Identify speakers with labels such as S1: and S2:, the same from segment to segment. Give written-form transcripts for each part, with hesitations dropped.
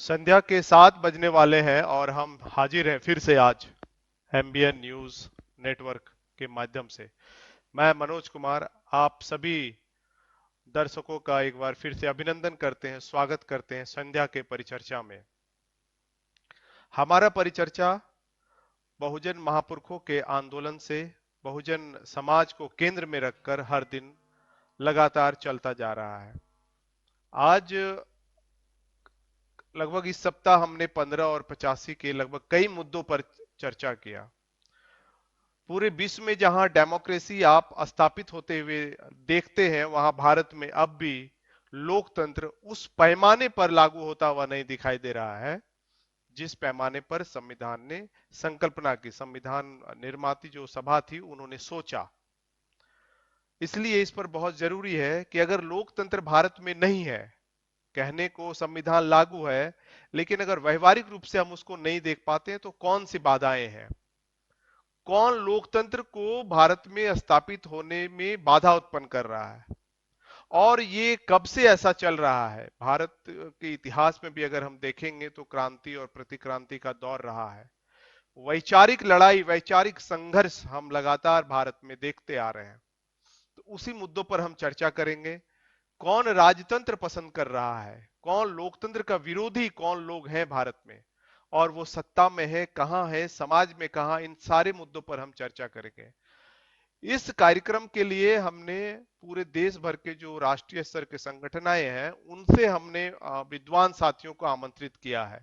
S1: संध्या के 7 बजने वाले हैं और हम हाजिर हैं फिर से आज एमबीएन न्यूज नेटवर्क के माध्यम से। मैं मनोज कुमार आप सभी दर्शकों का एक बार फिर से अभिनंदन करते हैं, स्वागत करते हैं संध्या के परिचर्चा में। हमारा परिचर्चा बहुजन महापुरुषों के आंदोलन से बहुजन समाज को केंद्र में रखकर हर दिन लगातार चलता जा रहा है। आज लगभग इस सप्ताह हमने 15 और 85 के लगभग कई मुद्दों पर चर्चा किया। पूरे विश्व में जहां डेमोक्रेसी आप स्थापित होते हुए देखते हैं, वहां भारत में अब भी लोकतंत्र उस पैमाने पर लागू होता हुआ नहीं दिखाई दे रहा है जिस पैमाने पर संविधान ने संकल्पना की। संविधान निर्माती जो सभा थी उन्होंने सोचा। इसलिए इस पर बहुत जरूरी है कि अगर लोकतंत्र भारत में नहीं है, कहने को संविधान लागू है लेकिन अगर व्यवहारिक रूप से हम उसको नहीं देख पाते हैं तो कौन सी बाधाएं हैं, कौन लोकतंत्र को भारत में स्थापित होने में बाधा उत्पन्न कर रहा है और ये कब से ऐसा चल रहा है। भारत के इतिहास में भी अगर हम देखेंगे तो क्रांति और प्रतिक्रांति का दौर रहा है। वैचारिक लड़ाई, वैचारिक संघर्ष हम लगातार भारत में देखते आ रहे हैं। तो उसी मुद्दों पर हम चर्चा करेंगे। कौन राजतंत्र पसंद कर रहा है, कौन लोकतंत्र का विरोधी कौन लोग हैं भारत में, और वो सत्ता में है कहां है, समाज में कहां, इन सारे मुद्दों पर हम चर्चा करेंगे। इस कार्यक्रम के लिए हमने पूरे देश भर के जो राष्ट्रीय स्तर के संगठन आए हैं उनसे हमने विद्वान साथियों को आमंत्रित किया है।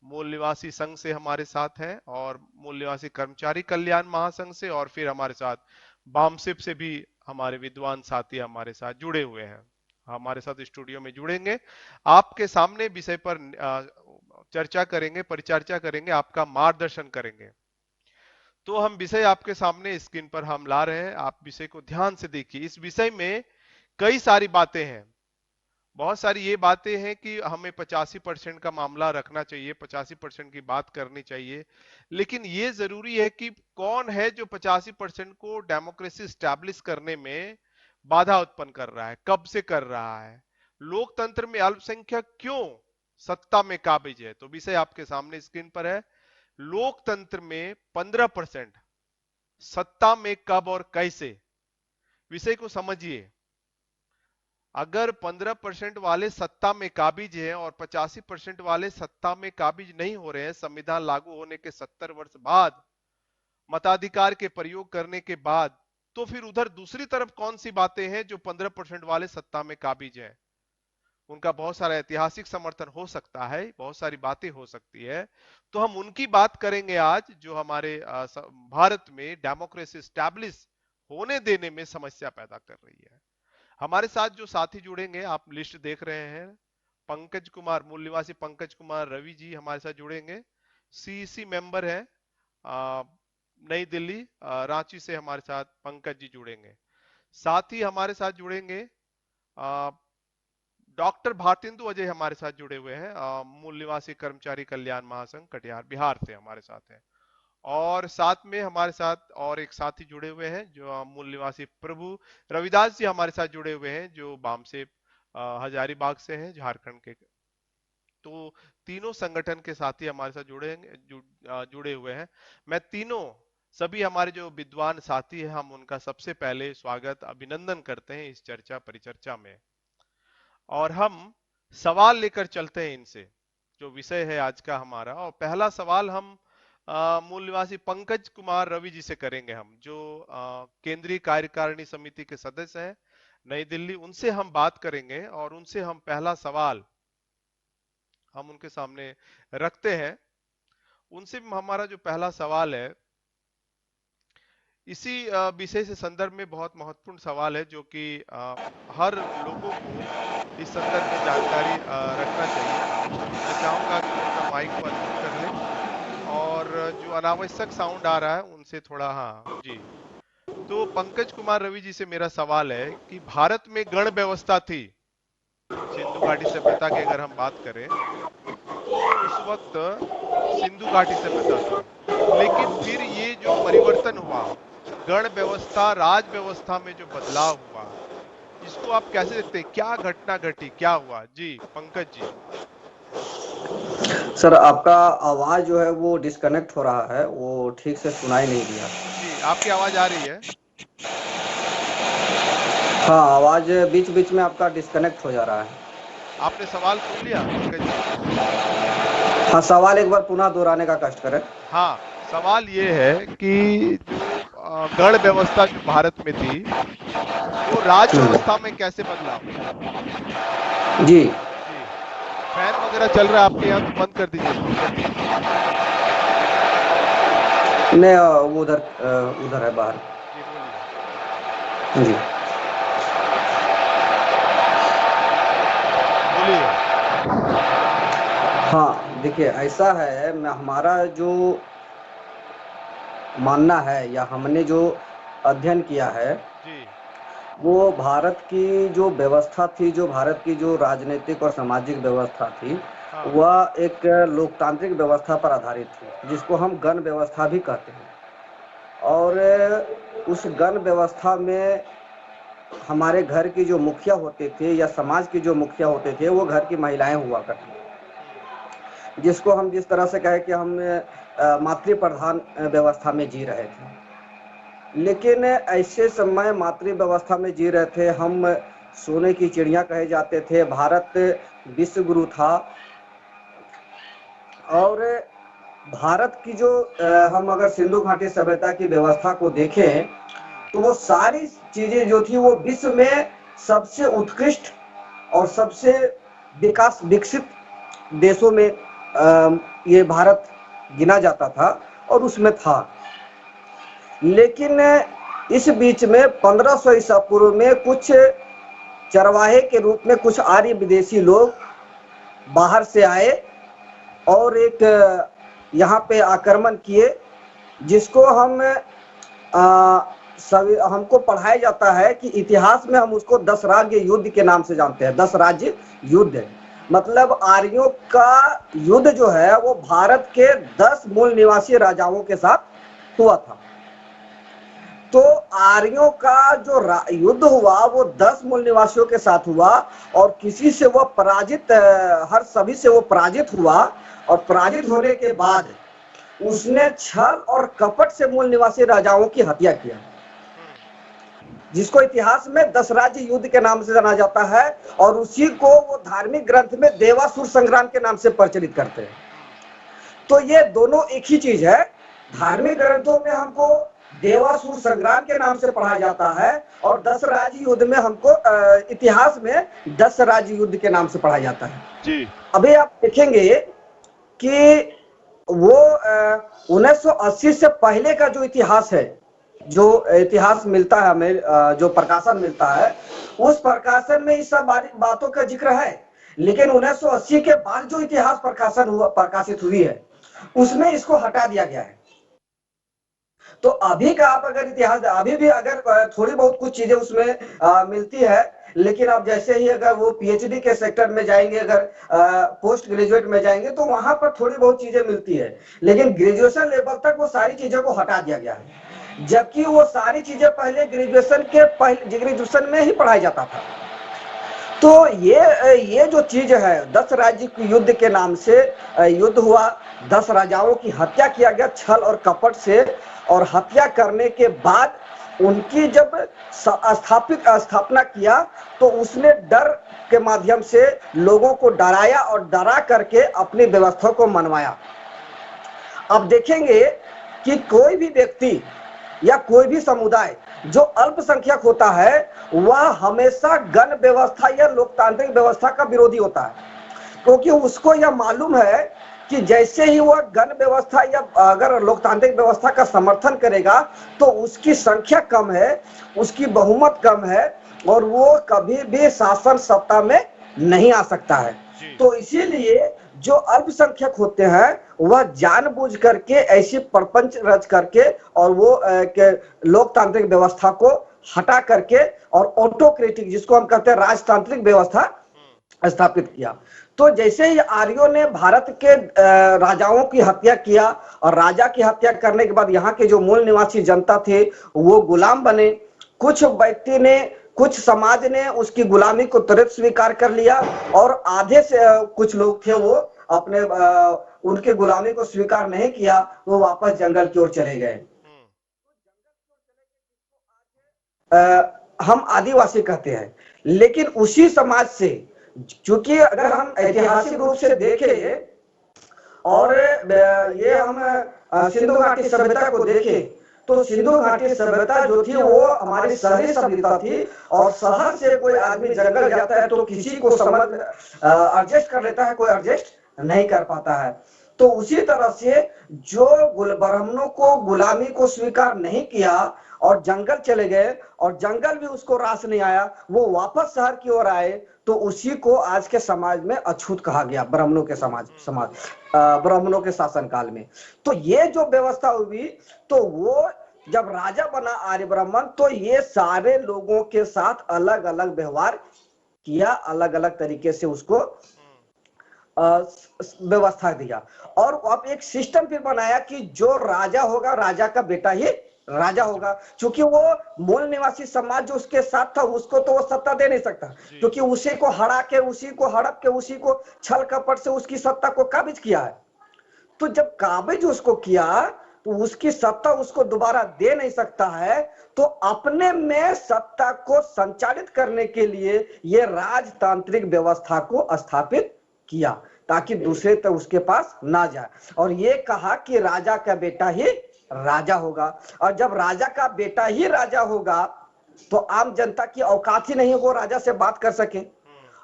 S1: मूल निवासी संघ से हमारे साथ हैं और मूल निवासी कर्मचारी कल्याण महासंघ से, और फिर हमारे साथ बामसिप से भी हमारे विद्वान साथी हमारे साथ जुड़े हुए हैं, हमारे साथ स्टूडियो में जुड़ेंगे। आपके सामने विषय पर चर्चा करेंगे, परिचर्चा करेंगे, आपका मार्गदर्शन करेंगे। तो हम विषय आपके सामने स्क्रीन पर हम ला रहे हैं, आप विषय को ध्यान से देखिए। इस विषय में कई सारी बातें हैं। बहुत सारी ये बातें हैं कि हमें 85% का मामला रखना चाहिए, 85% की बात करनी चाहिए, लेकिन ये जरूरी है कि कौन है जो 85% को डेमोक्रेसी स्टैब्लिश करने में बाधा उत्पन्न कर रहा है, कब से कर रहा है, लोकतंत्र में अल्पसंख्यक क्यों सत्ता में काबिज है। तो विषय आपके सामने स्क्रीन पर है। लोकतंत्र में 15% सत्ता में कब और कैसे, विषय को समझिए। अगर 15% वाले सत्ता में काबिज हैं और 85% वाले सत्ता में काबिज नहीं हो रहे हैं, संविधान लागू होने के 70 वर्ष बाद, मताधिकार के प्रयोग करने के बाद, तो फिर उधर दूसरी तरफ कौन सी बातें हैं जो 15% वाले सत्ता में काबिज हैं। उनका बहुत सारा ऐतिहासिक समर्थन हो सकता है, बहुत सारी बातें हो सकती है। तो हम उनकी बात करेंगे आज जो हमारे भारत में डेमोक्रेसी स्टैब्लिश होने देने में समस्या पैदा कर रही है। हमारे साथ जो साथी जुड़ेंगे, आप लिस्ट देख रहे हैं। पंकज कुमार, मूल निवासी पंकज कुमार रवि जी हमारे साथ जुड़ेंगे। सीईसी मेंबर है नई दिल्ली, रांची से हमारे साथ पंकज जी जुड़ेंगे। साथ ही हमारे साथ जुड़ेंगे डॉक्टर भारतेंदु अजय हमारे साथ जुड़े हुए हैं, मूल निवासी कर्मचारी कल्याण महासंघ कटिहार बिहार से हमारे साथ हैं। और साथ में हमारे साथ और एक साथी जुड़े हुए हैं जो मूल निवासी प्रभु रविदास जी हमारे साथ जुड़े हुए हैं, जो बाम से हजारीबाग से हैं, झारखंड के। तो तीनों संगठन के साथी हमारे साथ जुड़े हुए हैं। मैं तीनों सभी हमारे जो विद्वान साथी हैं, हम उनका सबसे पहले स्वागत अभिनंदन करते हैं इस चर्चा परिचर्चा में। और हम सवाल लेकर चलते हैं इनसे, जो विषय है आज का हमारा। और पहला सवाल हम मूल निवासी पंकज कुमार रवि जी से करेंगे, हम जो केंद्रीय कार्यकारिणी समिति के सदस्य हैं नई दिल्ली, उनसे हम बात करेंगे और उनसे हम पहला सवाल हम उनके सामने रखते हैं। उनसे हमारा जो पहला सवाल है इसी विषय से संदर्भ में बहुत महत्वपूर्ण सवाल है, जो कि हर लोगों को इस संदर्भ में जानकारी रखना चाहिए। मैं चाहूंगा कि उनका माइक को अनम्यूट कर लें और जो अनावश्यक साउंड आ रहा है उनसे थोड़ा, हाँ जी। तो पंकज कुमार रवि जी से मेरा सवाल है कि भारत में गण व्यवस्था थी, सिंधु घाटी सभ्यता की अगर हम बात करें तो उस वक्त सिंधु घाटी सभ्यता थी, लेकिन फिर ये जो परिवर्तन हुआ, गण व्यवस्था राज व्यवस्था में जो बदलाव हुआ, इसको आप कैसे देखते हैं, क्या घटना घटी, क्या हुआ? जी पंकज जी।
S2: सर आपका आवाज जो है वो डिस्कनेक्ट हो रहा है, वो ठीक से सुनाई नहीं दिया।
S1: जी, आपकी आवाज आ रही है?
S2: हाँ, आवाज बीच बीच में आपका डिस्कनेक्ट हो जा रहा है।
S1: आपने सवाल सुन लिया पंकज जी?
S2: हाँ, सवाल एक बार पुनः दोहराने का कष्ट करें।
S1: हाँ, सवाल ये है कि जो गण व्यवस्था जो भारत में थी, वो राज व्यवस्था में कैसे बदलाव?
S2: जी।
S1: जी, फैन वगैरह चल रहा है आपके यहाँ तो बंद कर दीजिए जल्दी।
S2: नहीं, वो उधर उधर है बाहर।
S1: जी बोलिए।
S2: जी।
S1: बोलिए।
S2: हाँ, देखिए ऐसा है, मैं हमारा जो मानना है या हमने जो अध्ययन किया है,
S1: जी।
S2: वो भारत की जो व्यवस्था थी, जो भारत की जो राजनीतिक और सामाजिक व्यवस्था थी,
S1: हाँ।
S2: वह एक लोकतांत्रिक व्यवस्था पर आधारित थी, जिसको हम गण व्यवस्था भी कहते हैं। और उस गण व्यवस्था में हमारे घर की जो मुखिया होते थे या समाज की जो मुखिया होते थे, वो घर की महिलाएं हुआ करती
S1: हम्म।
S2: थी, जिसको हम जिस तरह से कहें कि हम मातृ प्रधान व्यवस्था में जी रहे थे। लेकिन ऐसे समय मातृ व्यवस्था में जी रहे थे हम, सोने की चिड़िया कहे जाते थे, भारत विश्व गुरु था। और भारत की जो हम अगर सिंधु घाटी सभ्यता की व्यवस्था को देखें,
S1: हम्म।
S2: तो वो सारी चीजें जो थी वो विश्व में सबसे उत्कृष्ट और सबसे विकास विकसित देशों में ये भारत गिना जाता था और उसमें था। लेकिन इस बीच में 1500 ईसा पूर्व में कुछ चरवाहे के रूप में कुछ आर्य विदेशी लोग बाहर से आए और एक यहाँ पे आक्रमण किए, जिसको हम सभी हमको पढ़ाया जाता है कि इतिहास में हम उसको 10 राज्य युद्ध के नाम से जानते हैं। 10 राज्य युद्ध मतलब आर्यों का युद्ध जो है वो भारत के 10 मूल निवासी राजाओं के साथ हुआ था। तो आर्यों का जो युद्ध हुआ वो 10 मूल निवासियों के साथ हुआ और किसी से वो पराजित, हर सभी से वो पराजित हुआ। और पराजित होने के बाद उसने छल और कपट से मूल निवासी राजाओं की हत्या किया, जिसको इतिहास में 10 राज्य युद्ध के नाम से जाना जाता है। और उसी को वो धार्मिक ग्रंथ में देवासुर संग्राम के नाम से प्रचलित करते हैं। तो ये दोनों एक ही चीज है। धार्मिक ग्रंथों में हमको देवासुर संग्राम के नाम से पढ़ा जाता है और 10 राज्य युद्ध में हमको इतिहास में 10 राज्य युद्ध के नाम से पढ़ा जाता है।
S1: जी।
S2: अभी आप देखेंगे कि वो 1980 से पहले का जो इतिहास है, जो इतिहास मिलता है हमें, जो प्रकाशन मिलता है, उस प्रकाशन में इस सब बातों का जिक्र है। लेकिन 1980 के बाद जो इतिहास प्रकाशित हुई है, उसमें इसको हटा दिया गया है। तो अभी का आप अगर इतिहास, अभी भी अगर थोड़ी बहुत कुछ चीजें उसमें मिलती है, लेकिन आप जैसे ही अगर वो पीएचडी के सेक्टर में जाएंगे, अगर पोस्ट ग्रेजुएट में जाएंगे, तो वहां पर थोड़ी बहुत चीजें मिलती है। लेकिन ग्रेजुएशन लेवल तक वो सारी चीजों को हटा दिया गया है, जबकि वो सारी चीजें पहले ग्रेजुएशन में ही पढ़ाया जाता था। तो ये जो चीज है, 10 राज्य युद्ध के नाम से युद्ध हुआ, 10 राजाओं की हत्या किया गया छल और कपट से। और हत्या करने के बाद उनकी जब स्थापना किया, तो उसने डर के माध्यम से लोगों को डराया और डरा करके अपनी व्यवस्था को मनवाया। अब देखेंगे कि कोई भी व्यक्ति या कोई भी समुदाय जो अल्पसंख्यक होता है, वह हमेशा गण व्यवस्था या लोकतांत्रिक व्यवस्था का विरोधी होता है, क्योंकि उसको यह मालूम है कि जैसे ही वह गण व्यवस्था या अगर लोकतांत्रिक व्यवस्था का समर्थन करेगा, तो उसकी संख्या कम है, उसकी बहुमत कम है और वो कभी भी शासन सत्ता में नहीं आ सकता है। तो इसीलिए जो अल्पसंख्यक होते हैं, वह जानबूझ करके ऐसी प्रपंच रच करके और वो लोकतांत्रिक व्यवस्था को हटा करके और ऑटोक्रेटिक, जिसको हम कहते हैं राजतांत्रिक व्यवस्था, स्थापित किया। तो जैसे ही आर्यों ने भारत के राजाओं की हत्या किया और राजा की हत्या करने के बाद यहाँ के जो मूल निवासी जनता थे वो गुलाम बने। कुछ व्यक्ति ने, कुछ समाज ने उसकी गुलामी को तुरंत स्वीकार कर लिया और आधे से कुछ लोग थे वो अपने उनके गुलामी को स्वीकार नहीं किया, वो वापस जंगल की ओर चले गए। हम आदिवासी कहते हैं, लेकिन उसी समाज से, चूंकि अगर हम ऐतिहासिक रूप से देखें और ये हम सिंधु घाटी सभ्यता को देखें, तो सिंधु घाटी सभ्यता जो थी वो हमारी शहरी सभ्यता थी, और शहर से कोई आदमी जंगल जाता है तो किसी को समझ एडजस्ट कर लेता है, कोई एडजस्ट नहीं कर पाता है। तो उसी तरह से जो ब्राह्मणों को गुलामी को स्वीकार नहीं किया और जंगल चले गए, और जंगल भी उसको रास नहीं आया, वो वापस शहर की ओर आए, तो उसी को आज के समाज में अछूत कहा गया, ब्राह्मणों के समाज ब्राह्मणों के शासन काल में। तो ये जो व्यवस्था हुई, तो वो जब राजा बना आर्य ब्राह्मण, तो ये सारे लोगों के साथ अलग अलग व्यवहार किया, अलग अलग तरीके से उसको व्यवस्था दिया, और अब एक सिस्टम फिर बनाया कि जो राजा होगा, राजा का बेटा ही राजा होगा। क्योंकि वो मूल निवासी समाज जो उसके साथ था, उसको तो वो सत्ता दे नहीं सकता, क्योंकि उसी को हरा के, उसी को हड़प के, उसी को छल कपट से उसकी सत्ता को काबिज किया है। तो जब काबिज उसको किया, तो उसकी सत्ता उसको दोबारा दे नहीं सकता है, तो अपने में सत्ता को संचालित करने के लिए ये राजतांत्रिक व्यवस्था को स्थापित किया, ताकि दूसरे तक उसके पास ना जाए, और ये कहा कि राजा का बेटा ही राजा होगा। और जब राजा का बेटा ही राजा होगा, तो आम जनता की औकात ही नहीं वो राजा से बात कर सके।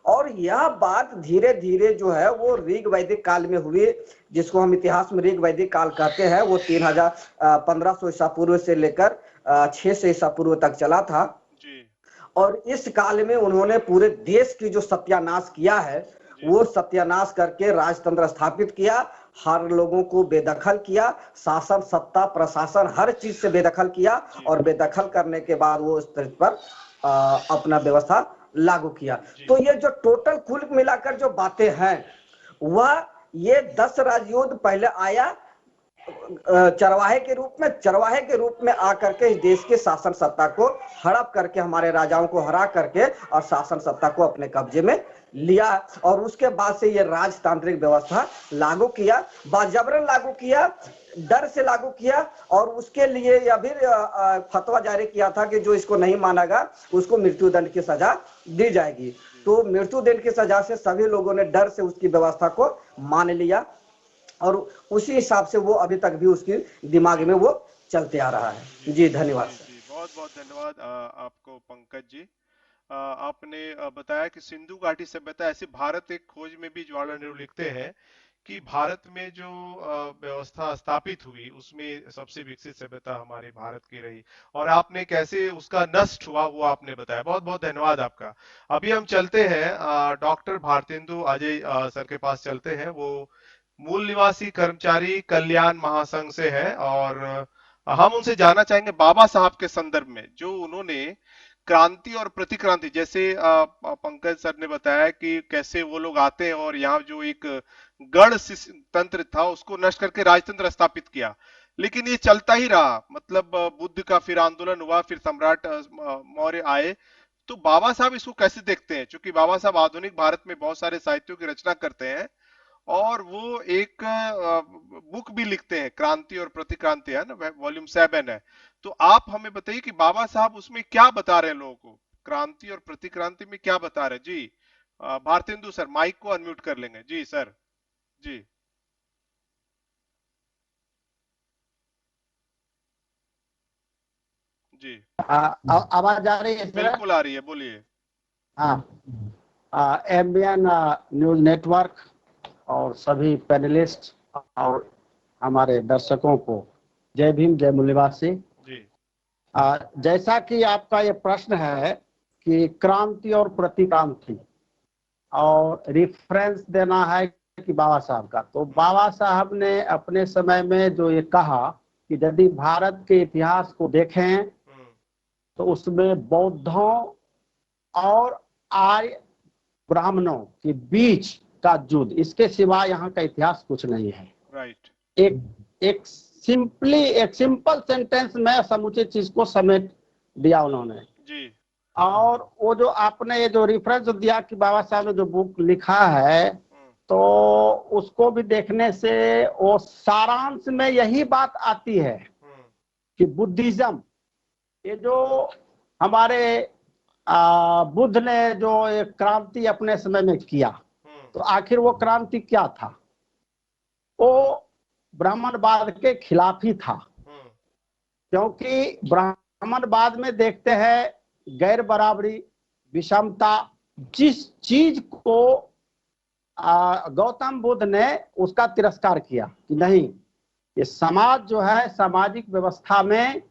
S2: और यह बात धीरे धीरे जो है वो ऋग वैदिक काल में हुई, जिसको हम इतिहास में ऋग वैदिक काल कहते हैं। वो 1500 ईसा पूर्व से लेकर 600 ईसा पूर्व तक चला था। और इस काल में उन्होंने पूरे देश की जो सत्यानाश किया है, वो सत्यानाश करके राजतंत्र स्थापित किया, हर लोगों को बेदखल किया, शासन, सत्ता, प्रशासन, हर चीज से बेदखल किया, और बेदखल करने के बाद वो उस तरह पर अपना व्यवस्था लागू किया। तो ये जो टोटल कुल मिलाकर जो बातें हैं, वह ये 10 राजयुद्ध पहले आया चरवाहे के रूप में आकर के इस देश के शासन सत्ता को हड़प करके, हमारे राजाओं को हरा करके और शासन सत्ता को अपने कब्जे में लिया। और उसके बाद से ये राजतांत्रिक व्यवस्था लागू किया, बाजबरन लागू किया, डर से लागू किया, और उसके लिए यह भी फतवा जारी किया था कि जो इसको नहीं मानेगा उसको मृत्युदंड की सजा दी जाएगी। तो मृत्युदंड की सजा से सभी लोगों ने डर से उसकी व्यवस्था को मान लिया, और उसी हिसाब से वो अभी तक भी उसकी दिमाग में वो चलते आ रहा है। जी धन्यवाद।
S1: बहुत बहुत धन्यवाद आपको पंकज जी। आपने बताया कि सिंधु घाटी सभ्यता, ऐसे भारत एक खोज में भी जवाहरलाल नेहरू लिखते हैं कि भारत में जो व्यवस्था स्थापित हुई, उसमें सबसे विकसित सभ्यता हमारे भारत की रही, और आपने कैसे उसका नष्ट हुआ वो आपने बताया। बहुत बहुत धन्यवाद आपका। अभी हम चलते हैं डॉक्टर भारतेंदु अजय सर के पास चलते हैं। वो मूल निवासी कर्मचारी कल्याण महासंघ से है, और हम उनसे जानना चाहेंगे बाबा साहब के संदर्भ में जो उन्होंने क्रांति और प्रतिक्रांति, जैसे पंकज सर ने बताया कि कैसे वो लोग आते हैं और यहाँ जो एक गढ़ तंत्र था उसको नष्ट करके राजतंत्र स्थापित किया, लेकिन ये चलता ही रहा। मतलब बुद्ध का फिर आंदोलन हुआ, फिर सम्राट मौर्य आए। तो बाबा साहब इसको कैसे देखते हैं? क्योंकि बाबा साहब आधुनिक भारत में बहुत सारे साहित्यों की रचना करते हैं, और वो एक बुक भी लिखते हैं, क्रांति और प्रतिक्रांति है ना, वॉल्यूम 7 है। तो आप हमें बताइए कि बाबा साहब उसमें क्या बता रहे हैं लोगों को, क्रांति और प्रतिक्रांति में क्या बता रहे हैं। जी भारतेंदु सर, माइक को अनम्यूट कर लेंगे। जी सर। जी जी
S3: आवाज आ रही है?
S1: बिल्कुल आ रही है, बोलिए।
S3: हाँ, एमबीएन न्यूज नेटवर्क और सभी पैनलिस्ट और हमारे दर्शकों को जय भीम, जय मूल्यवासी जी। जैसा कि आपका ये प्रश्न है कि क्रांति और प्रतिक्रांति और रेफरेंस देना है कि बाबा साहब का, तो बाबा साहब ने अपने समय में जो ये कहा कि यदि भारत के इतिहास को देखें तो उसमें बौद्धों और आर्य ब्राह्मणों के बीच का युद्ध, इसके सिवा यहाँ का इतिहास कुछ नहीं है।
S1: राइट।
S3: एक सिंपल सेंटेंस में समुचे चीज को समेट दिया उन्होंने जी। और वो जो आपने ये जो रेफरेंस दिया कि बाबा साहब ने जो बुक लिखा है, तो उसको भी देखने से वो सारांश में यही बात आती है कि बुद्धिज्म, ये जो हमारे बुद्ध ने जो एक क्रांति अपने समय में किया, तो आखिर वो क्रांति क्या था? वो ब्राह्मणवाद के खिलाफ ही था, क्योंकि ब्राह्मणवाद में देखते हैं गैर बराबरी, विषमता, जिस चीज को गौतम बुद्ध ने उसका तिरस्कार किया कि नहीं, ये समाज जो है, सामाजिक व्यवस्था में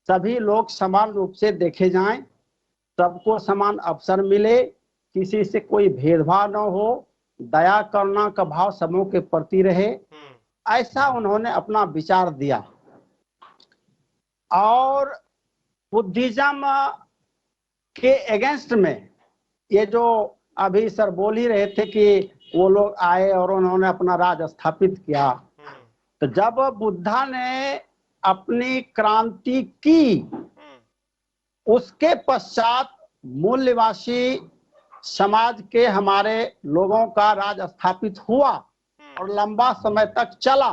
S3: सभी लोग समान रूप से देखे जाएं, सबको समान अवसर मिले, किसी से कोई भेदभाव न हो, दया करुणा का भाव सबों के प्रति रहे, ऐसा उन्होंने अपना विचार दिया। और बुद्धिज्म के अगेंस्ट में ये जो अभी सर बोल ही रहे थे कि वो लोग आए और उन्होंने अपना राज स्थापित किया, तो जब बुद्धा ने अपनी क्रांति की, उसके पश्चात मूल निवासी समाज के हमारे लोगों का राज स्थापित हुआ और लंबा समय तक चला।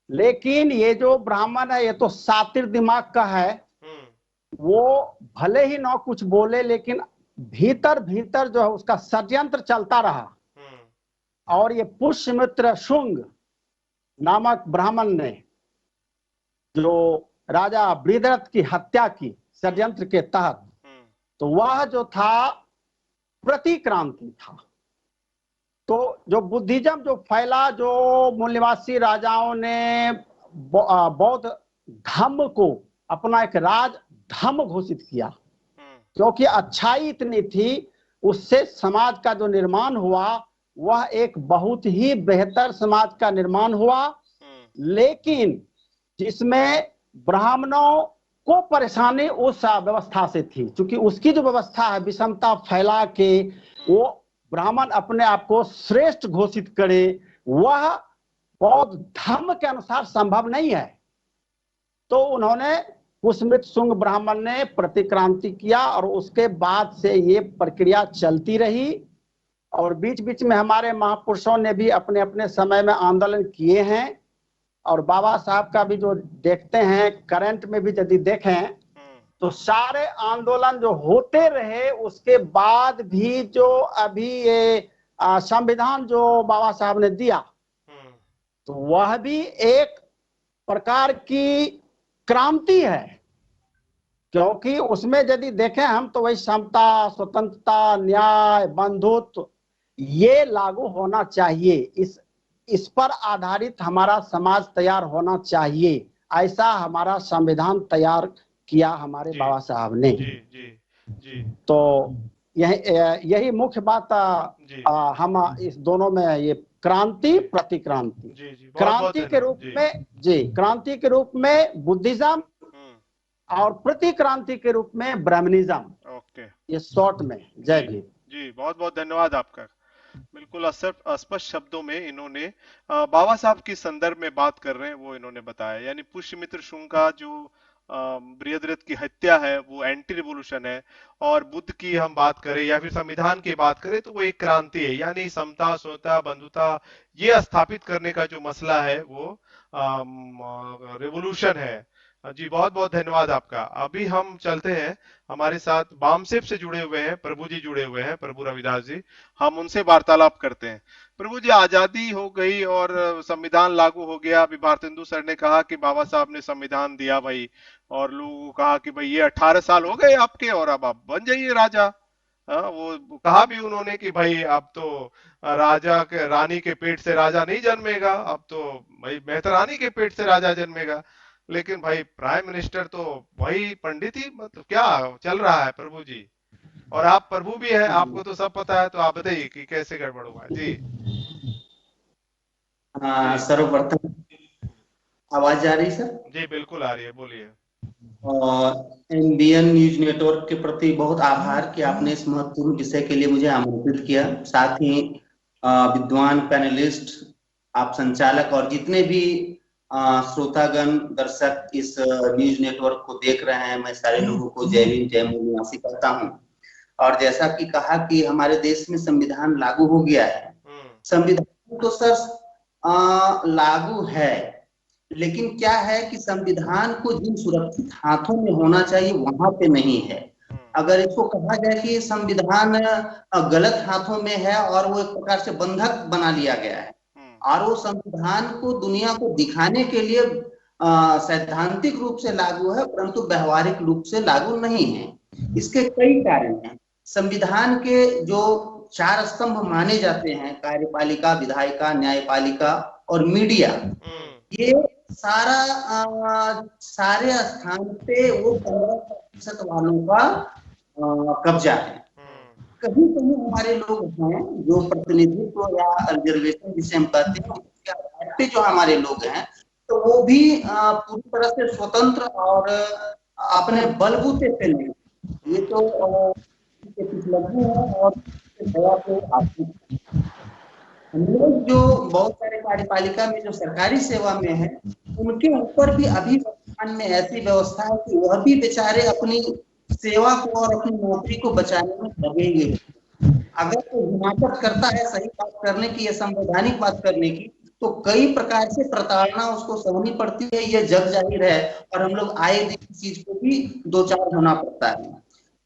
S3: लेकिन ये जो ब्राह्मण है, ये तो सातिर दिमाग का है, वो भले ही ना कुछ बोले, लेकिन भीतर भीतर जो है उसका षड्यंत्र चलता रहा। और ये पुष्यमित्र शुंग नामक ब्राह्मण ने जो राजा बृहद्रथ की हत्या की षड्यंत्र के तहत, तो वह जो था प्रतिक्रांति था। तो जो बुद्धिज्म जो फैला, जो मूल निवासी राजाओं ने बौद्ध धर्म को अपना एक राज धर्म घोषित किया, क्योंकि अच्छाई इतनी थी, उससे समाज का जो निर्माण हुआ वह एक बहुत ही बेहतर समाज का निर्माण हुआ। लेकिन जिसमें ब्राह्मणों को परेशानी उस व्यवस्था से थी, क्योंकि उसकी जो व्यवस्था है विषमता फैला के वो ब्राह्मण अपने आप को श्रेष्ठ घोषित करे, वह बौद्ध धर्म के अनुसार संभव नहीं है। तो उन्होंने पुष्यमित्र शुंग ब्राह्मण ने प्रतिक्रांति किया और उसके बाद से ये प्रक्रिया चलती रही। और बीच बीच में हमारे महापुरुषों ने भी अपने अपने समय में आंदोलन किए हैं। और बाबा साहब का भी जो देखते हैं, करंट में भी यदि देखें तो सारे आंदोलन जो होते रहे, उसके बाद भी जो अभी ये संविधान जो बाबा साहब ने दिया, तो वह भी एक प्रकार की क्रांति है। क्योंकि उसमें यदि देखें हम, तो वही समता, स्वतंत्रता, न्याय, बंधुत्व ये लागू होना चाहिए। इस पर आधारित हमारा समाज तैयार होना चाहिए, ऐसा हमारा संविधान तैयार किया हमारे बाबा साहब ने।
S1: जी।
S3: तो यही मुख्य बात हम इस दोनों में, ये क्रांति प्रतिक्रांति, क्रांति के रूप में क्रांति के रूप में बुद्धिज्म और प्रतिक्रांति के रूप में ब्राह्मणिज्म।
S1: ओके,
S3: ये शॉर्ट में। जय भीम
S1: जी। बहुत बहुत धन्यवाद आपका। बिल्कुल स्पष्ट शब्दों में इन्होंने बाबा साहब के संदर्भ में बात कर रहे हैं, वो इन्होंने बताया। यानी पुष्यमित्र शुंग का जो बृहद्रथ की हत्या है वो एंटी रिवोल्यूशन है, और बुद्ध की हम बात करें या फिर संविधान की बात करें तो वो एक क्रांति है। यानी समता, स्वतंत्रता, बंधुता ये स्थापित करने का जो मसला है वो रिवोल्यूशन है। जी, बहुत बहुत धन्यवाद आपका। अभी हम चलते हैं, हमारे साथ बामसेप से जुड़े हुए हैं प्रभु जी, जुड़े हुए हैं प्रभु रविदास जी। हम उनसे वार्तालाप करते हैं। प्रभु जी, आजादी हो गई और संविधान लागू हो गया। अभी भारतेंदु सर ने कहा कि बाबा साहब ने संविधान दिया भाई, और लोगों को कहा कि भाई ये 18 साल हो गए आपके और अब आप बन जाइए राजा। वो कहा भी उन्होंने कि भाई अब तो राजा के, रानी के पेट से राजा नहीं जन्मेगा, अब तो भाई मेहतरानी के पेट से राजा जन्मेगा। लेकिन भाई प्राइम मिनिस्टर तो वही पंडित ही, मतलब क्या चल रहा है प्रभु जी? और आप प्रभु भी है, आपको तो सब पता है, तो आप बताइए कि कैसे गड़बड़ हुआ है। जी
S4: सर्वप्रथम आवाज आ रही सर?
S1: जी बिल्कुल आ रही है, बोलिए।
S4: एमबीएन न्यूज नेटवर्क के प्रति बहुत आभार कि आपने इस महत्वपूर्ण विषय के लिए मुझे आमंत्रित किया। साथ ही विद्वान पैनलिस्ट, आप संचालक और जितने भी श्रोतागण, दर्शक इस न्यूज नेटवर्क को देख रहे हैं, मैं सारे लोगों को जय भीम, जय मूल निवासी करता हूं। और जैसा कि कहा कि हमारे देश में संविधान लागू हो गया है, संविधान तो सर लागू है, लेकिन क्या है कि संविधान को जिन सुरक्षित हाथों में होना चाहिए वहां पे नहीं है। अगर इसको कहा जाए कि संविधान गलत हाथों में है और वो एक प्रकार से बंधक बना लिया गया है, और वो संविधान को दुनिया को दिखाने के लिए सैद्धांतिक रूप से लागू है, परंतु व्यवहारिक रूप से लागू नहीं है। इसके कई कारण हैं। संविधान के जो 4 स्तंभ माने जाते हैं, कार्यपालिका, विधायिका, न्यायपालिका और मीडिया, ये सारे स्थान पे वो 15% वालों का कब्जा है। कहीं कहीं हमारे लोग हैं जो प्रतिनिधित्व या रिजर्वेशन जिसे हम कहते हैं उसके आधार पे जो हमारे लोग हैं, तो वो भी पूरी तरह से स्वतंत्र और अपने बलबूते पे नहीं, ये तो लघु है और दया पे आती है। हम लोग जो बहुत सारे कार्यपालिका में जो सरकारी सेवा में है, उनके ऊपर भी अभी वर्तमान में ऐसी व्यवस्था है कि वह भी बेचारे अपनी सेवा को और अपनी नौकरी को बचाने में लगे हुए हैं। अगर कोई हिमाकत करता है सही बात करने की या संवैधानिक बात करने की, तो कई प्रकार से प्रताड़ना उसको सहनी पड़ती है, ये जग जाहिर है, और हम लोग आए दिन इस चीज को भी 2-4 होना पड़ता है।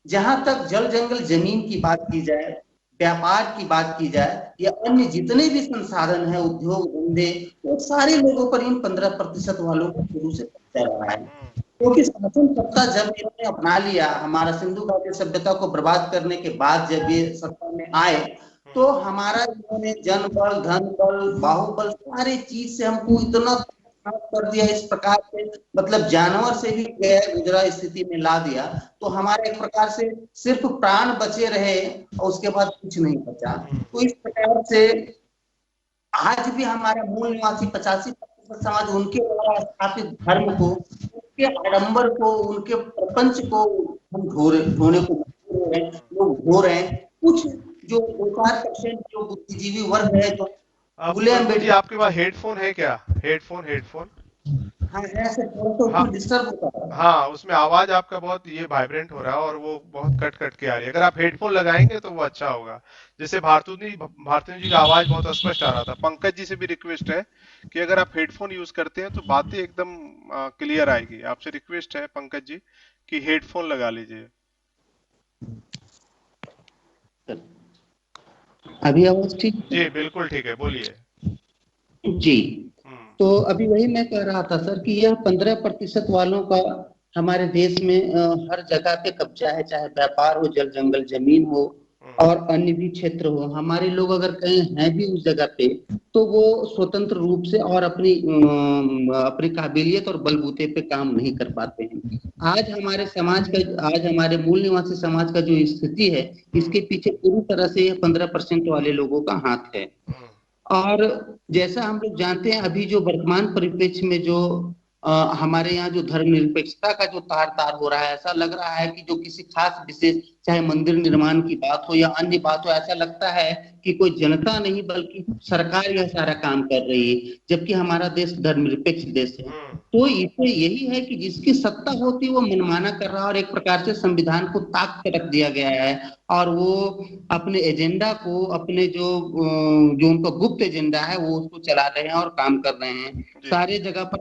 S4: जहां तक जल जंगल जमीन की बात की जाए, व्यापार की बात की जाए, या अन्य जितने भी संसाधन है, उद्योग धंधे, वो सारे लोगों पर इन 15% वालों को शुरू से कब्जा रहा है। क्योंकि शासन सत्ता जब इन्होंने अपना लिया, हमारा सिंधु घाटी सभ्यता को बर्बाद करने के बाद जब ये सत्ता में आए, तो हमारा इन्होंने जन बल, धन बल, बाहुबल, सारे चीज से हमको इतना कर दिया, इस प्रकार से मतलब जानवर से भी गैर गुजरा स्थिति में ला दिया। तो हमारे एक प्रकार से सिर्फ प्राण बचे रहे और उसके बाद कुछ नहीं बचा। तो इस प्रकार से आज भी हमारा मूल निवासी 85% समाज उनके द्वारा स्थापित धर्म को, उनके आडंबर को, उनके प्रपंच को हम ढोने को लोग ढो रहे हैं। कुछ जो 2-4% जो बुद्धिजीवी वर्ग है, जो
S1: जी, आपके पास हेडफोन है क्या? हेडफोन
S4: हाँ है सर, तो
S1: हाँ,
S4: डिस्टर्ब होता है।
S1: हाँ, उसमें आवाज आपका बहुत ये वाइब्रेंट हो रहा है और वो बहुत कट कट के आ रही है। अगर आप हेडफोन लगाएंगे तो वो अच्छा होगा। जैसे भारतू जी का आवाज बहुत स्पष्ट आ रहा था। पंकज जी से भी रिक्वेस्ट है कि अगर आप हेडफोन यूज करते हैं तो बातें एकदम क्लियर आएगी। आपसे रिक्वेस्ट है पंकज जी कि हेडफोन लगा लीजिए।
S4: अभी आवाज ठीक?
S1: जी बिल्कुल ठीक है, बोलिए।
S4: जी, तो अभी वही मैं कह रहा था सर कि यह 15% वालों का हमारे देश में हर जगह पे कब्जा है, चाहे व्यापार हो, जल जंगल जमीन हो और अन्य भी क्षेत्र हो। हमारे लोग अगर कहीं हैं भी उस जगह पे, तो वो स्वतंत्र रूप से और अपनी काबिलियत और बलबूते पे काम नहीं कर पाते हैं। आज हमारे मूल निवासी समाज का जो स्थिति है, इसके पीछे पूरी तरह से 15% वाले लोगों का हाथ है। और जैसा हम लोग जानते हैं, अभी जो वर्तमान परिप्रेक्ष्य में जो हमारे यहाँ जो धर्मनिरपेक्षता का जो तार तार हो रहा है, ऐसा लग रहा है कि जो किसी खास विशेष, चाहे मंदिर निर्माण की बात हो या अन्य बात हो, ऐसा लगता है कि कोई जनता नहीं बल्कि सरकार यह सारा काम कर रही है, जबकि हमारा देश धर्मनिरपेक्ष देश है। तो इसे यही है कि जिसकी सत्ता होती वो मनमाना कर रहा है, और एक प्रकार से संविधान को ताक के रख दिया गया है, और वो अपने एजेंडा को, अपने जो उनका गुप्त एजेंडा है वो उसको चला रहे हैं और काम कर रहे हैं सारे जगह पर।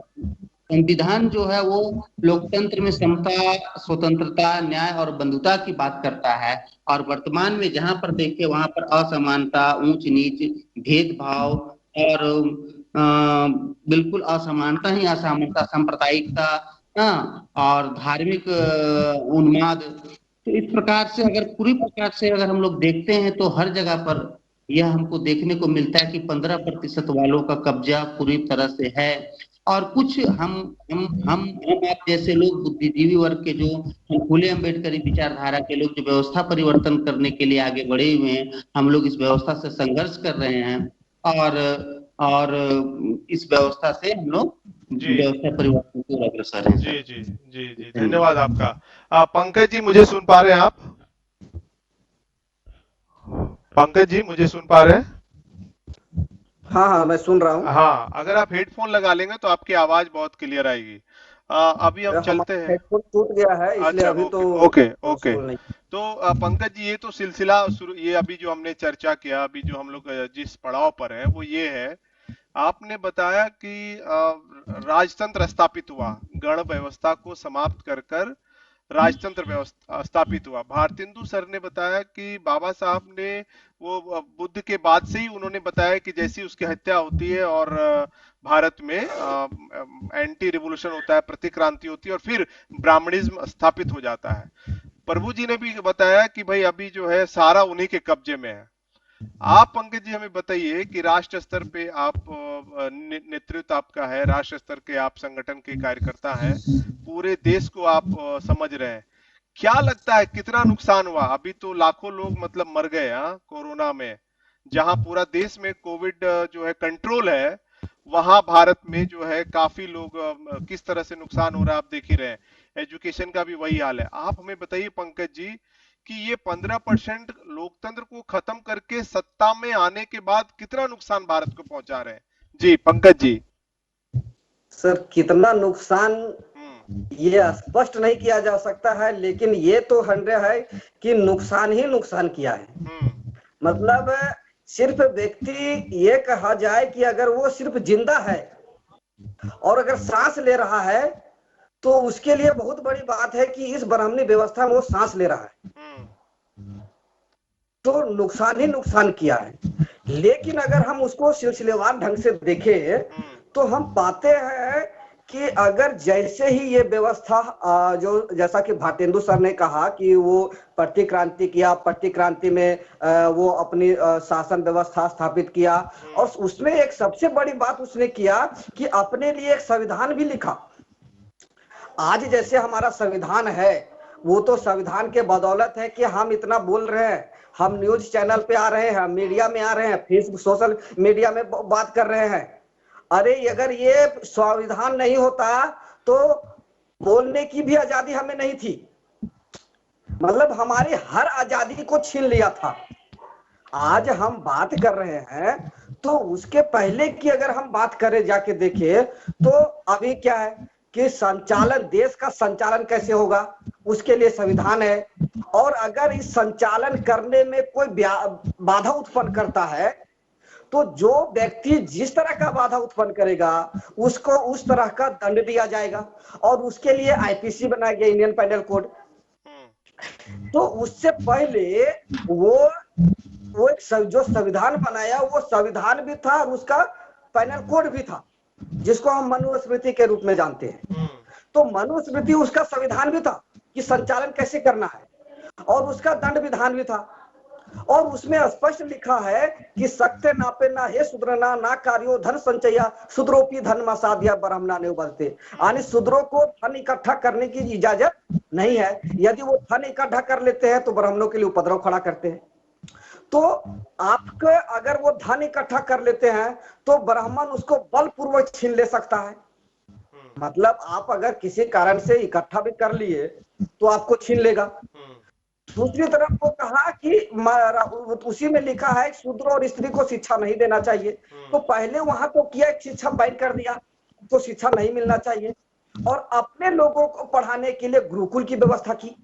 S4: संविधान जो है वो लोकतंत्र में समता, स्वतंत्रता, न्याय और बंधुता की बात करता है, और वर्तमान में जहां पर देखे वहां पर असमानता, ऊंच नीच, भेदभाव और बिल्कुल असमानता ही असमानता, सांप्रदायिकता और धार्मिक उन्माद। तो इस प्रकार से अगर पूरी प्रकार से अगर हम लोग देखते हैं तो हर जगह पर यह हमको देखने को मिलता है कि 15% वालों का कब्जा पूरी तरह से है। और कुछ हम आप जैसे लोग, बुद्धिजीवी वर्ग के जो फूले अम्बेडकरी विचारधारा के लोग, जो व्यवस्था परिवर्तन करने के लिए आगे बढ़े हुए हैं, हम लोग इस व्यवस्था से संघर्ष कर रहे हैं, और इस व्यवस्था से हम लोग व्यवस्था परिवर्तन को अग्रसर हैं।
S1: जी जी जी जी, धन्यवाद आपका। पंकज जी, मुझे सुन पा रहे हैं आप? पंकज जी, मुझे सुन पा रहे हैं?
S2: हाँ हाँ, मैं सुन रहा हूँ।
S1: हाँ, अगर आप हेडफोन लगा लेंगे तो आपकी आवाज बहुत क्लियर आएगी। अभी हम चलते हैं।
S2: हेडफोन टूट गया है, इसलिए
S1: अच्छा,
S2: अभी तो
S1: ओके ओके, तो पंकज जी, ये तो सिलसिला शुरू, ये अभी जो हमने चर्चा किया, अभी जो हम लोग जिस पड़ाव पर है वो ये है, आपने बताया कि राजतंत्र स्थापित हुआ, गण व्यवस्था को समाप्त कर कर राजतंत्र व्यवस्था स्थापित हुआ। भारतेंदु सर ने बताया कि बाबा साहब ने वो बुद्ध के बाद से ही उन्होंने बताया कि जैसी उसकी हत्या होती है और भारत में एंटी रिवोल्यूशन होता है, प्रतिक्रांति होती है और फिर ब्राह्मणिज्म स्थापित हो जाता है। प्रभु जी ने भी बताया कि भाई अभी जो है सारा उन्हीं के कब्जे में है। आप पंकज जी हमें बताइए कि राष्ट्र स्तर पे आप नेतृत्व आपका है, राष्ट्र स्तर के आप संगठन के कार्यकर्ता हैं, पूरे देश को आप समझ रहे हैं, क्या लगता है कितना नुकसान हुआ? अभी तो लाखों लोग मतलब मर गए कोरोना में, जहां पूरा देश में कोविड जो है कंट्रोल है, वहां भारत में जो है काफी लोग किस तरह से नुकसान हो रहा है आप देख ही रहे हैं। एजुकेशन का भी वही हाल है। आप हमें बताइए पंकज जी कि ये 15% लोकतंत्र को खत्म करके सत्ता में आने के बाद कितना नुकसान भारत को पहुंचा रहे हैं? जी पंकज जी।
S2: सर, कितना नुकसान ये स्पष्ट नहीं किया जा सकता है, लेकिन ये तो 100 है कि नुकसान ही नुकसान किया है। मतलब सिर्फ व्यक्ति ये कहा जाए कि अगर वो सिर्फ जिंदा है और अगर सांस ले रहा है तो उसके लिए बहुत बड़ी बात है कि इस ब्राह्मणी व्यवस्था में वो सांस ले रहा है, तो नुकसान ही नुकसान किया है। लेकिन अगर हम उसको सिलसिलेवार ढंग से देखें तो हम पाते हैं कि अगर जैसे ही ये व्यवस्था जो जैसा कि भारतेंदु सर ने कहा कि वो प्रतिक्रांति किया, प्रतिक्रांति में वो अपनी शासन व्यवस्था स्थापित किया और उसमें एक सबसे बड़ी बात उसने किया कि अपने लिए एक संविधान भी लिखा। आज जैसे हमारा संविधान है वो तो संविधान के बदौलत है कि हम इतना बोल रहे हैं, हम न्यूज चैनल पे आ रहे हैं, मीडिया में आ रहे हैं, फेसबुक सोशल मीडिया में बात कर रहे हैं। अरे अगर ये संविधान नहीं होता तो बोलने की भी आजादी हमें नहीं थी, मतलब हमारी हर आजादी को छीन लिया था। आज हम बात कर रहे हैं तो उसके पहले की अगर हम बात करें जाके देखें तो अभी क्या है कि संचालन, देश का संचालन कैसे होगा उसके लिए संविधान है, और अगर इस संचालन करने में कोई बाधा उत्पन्न करता है तो जो व्यक्ति जिस तरह का बाधा उत्पन्न करेगा उसको उस तरह का दंड दिया जाएगा, और उसके लिए आईपीसी बनाया गया, इंडियन पेनल कोड। तो उससे पहले वो एक जो संविधान बनाया वो संविधान भी था और उसका पेनल कोड भी था जिसको हम मनुस्मृति के रूप में जानते हैं। तो मनुस्मृति उसका संविधान भी था कि संचालन कैसे करना है, और उसका दंड विधान भी था, और उसमें स्पष्ट लिखा है कि सत्य नापे ना हे शूद्रना ना कार्यो धन संचया शूद्रोपी धन मसादिया ब्राह्मणा ने उबलते, यानी शूद्रों को धन इकट्ठा करने की इजाजत नहीं है। यदि वो धन इकट्ठा कर लेते हैं तो ब्राह्मणों के लिए उपद्रव खड़ा करते हैं। तो आपको अगर वो धन इकट्ठा कर लेते हैं तो ब्राह्मण उसको बलपूर्वक छीन ले सकता है। मतलब आप अगर किसी कारण से इकट्ठा भी कर लिए तो आपको छीन लेगा। दूसरी तरफ वो कहा कि उसी में लिखा है शूद्र और स्त्री को शिक्षा नहीं देना चाहिए, तो पहले वहां तो किया एक शिक्षा बैन कर दिया तो शिक्षा नहीं मिलना चाहिए, और अपने लोगों को पढ़ाने के लिए गुरुकुल की व्यवस्था की।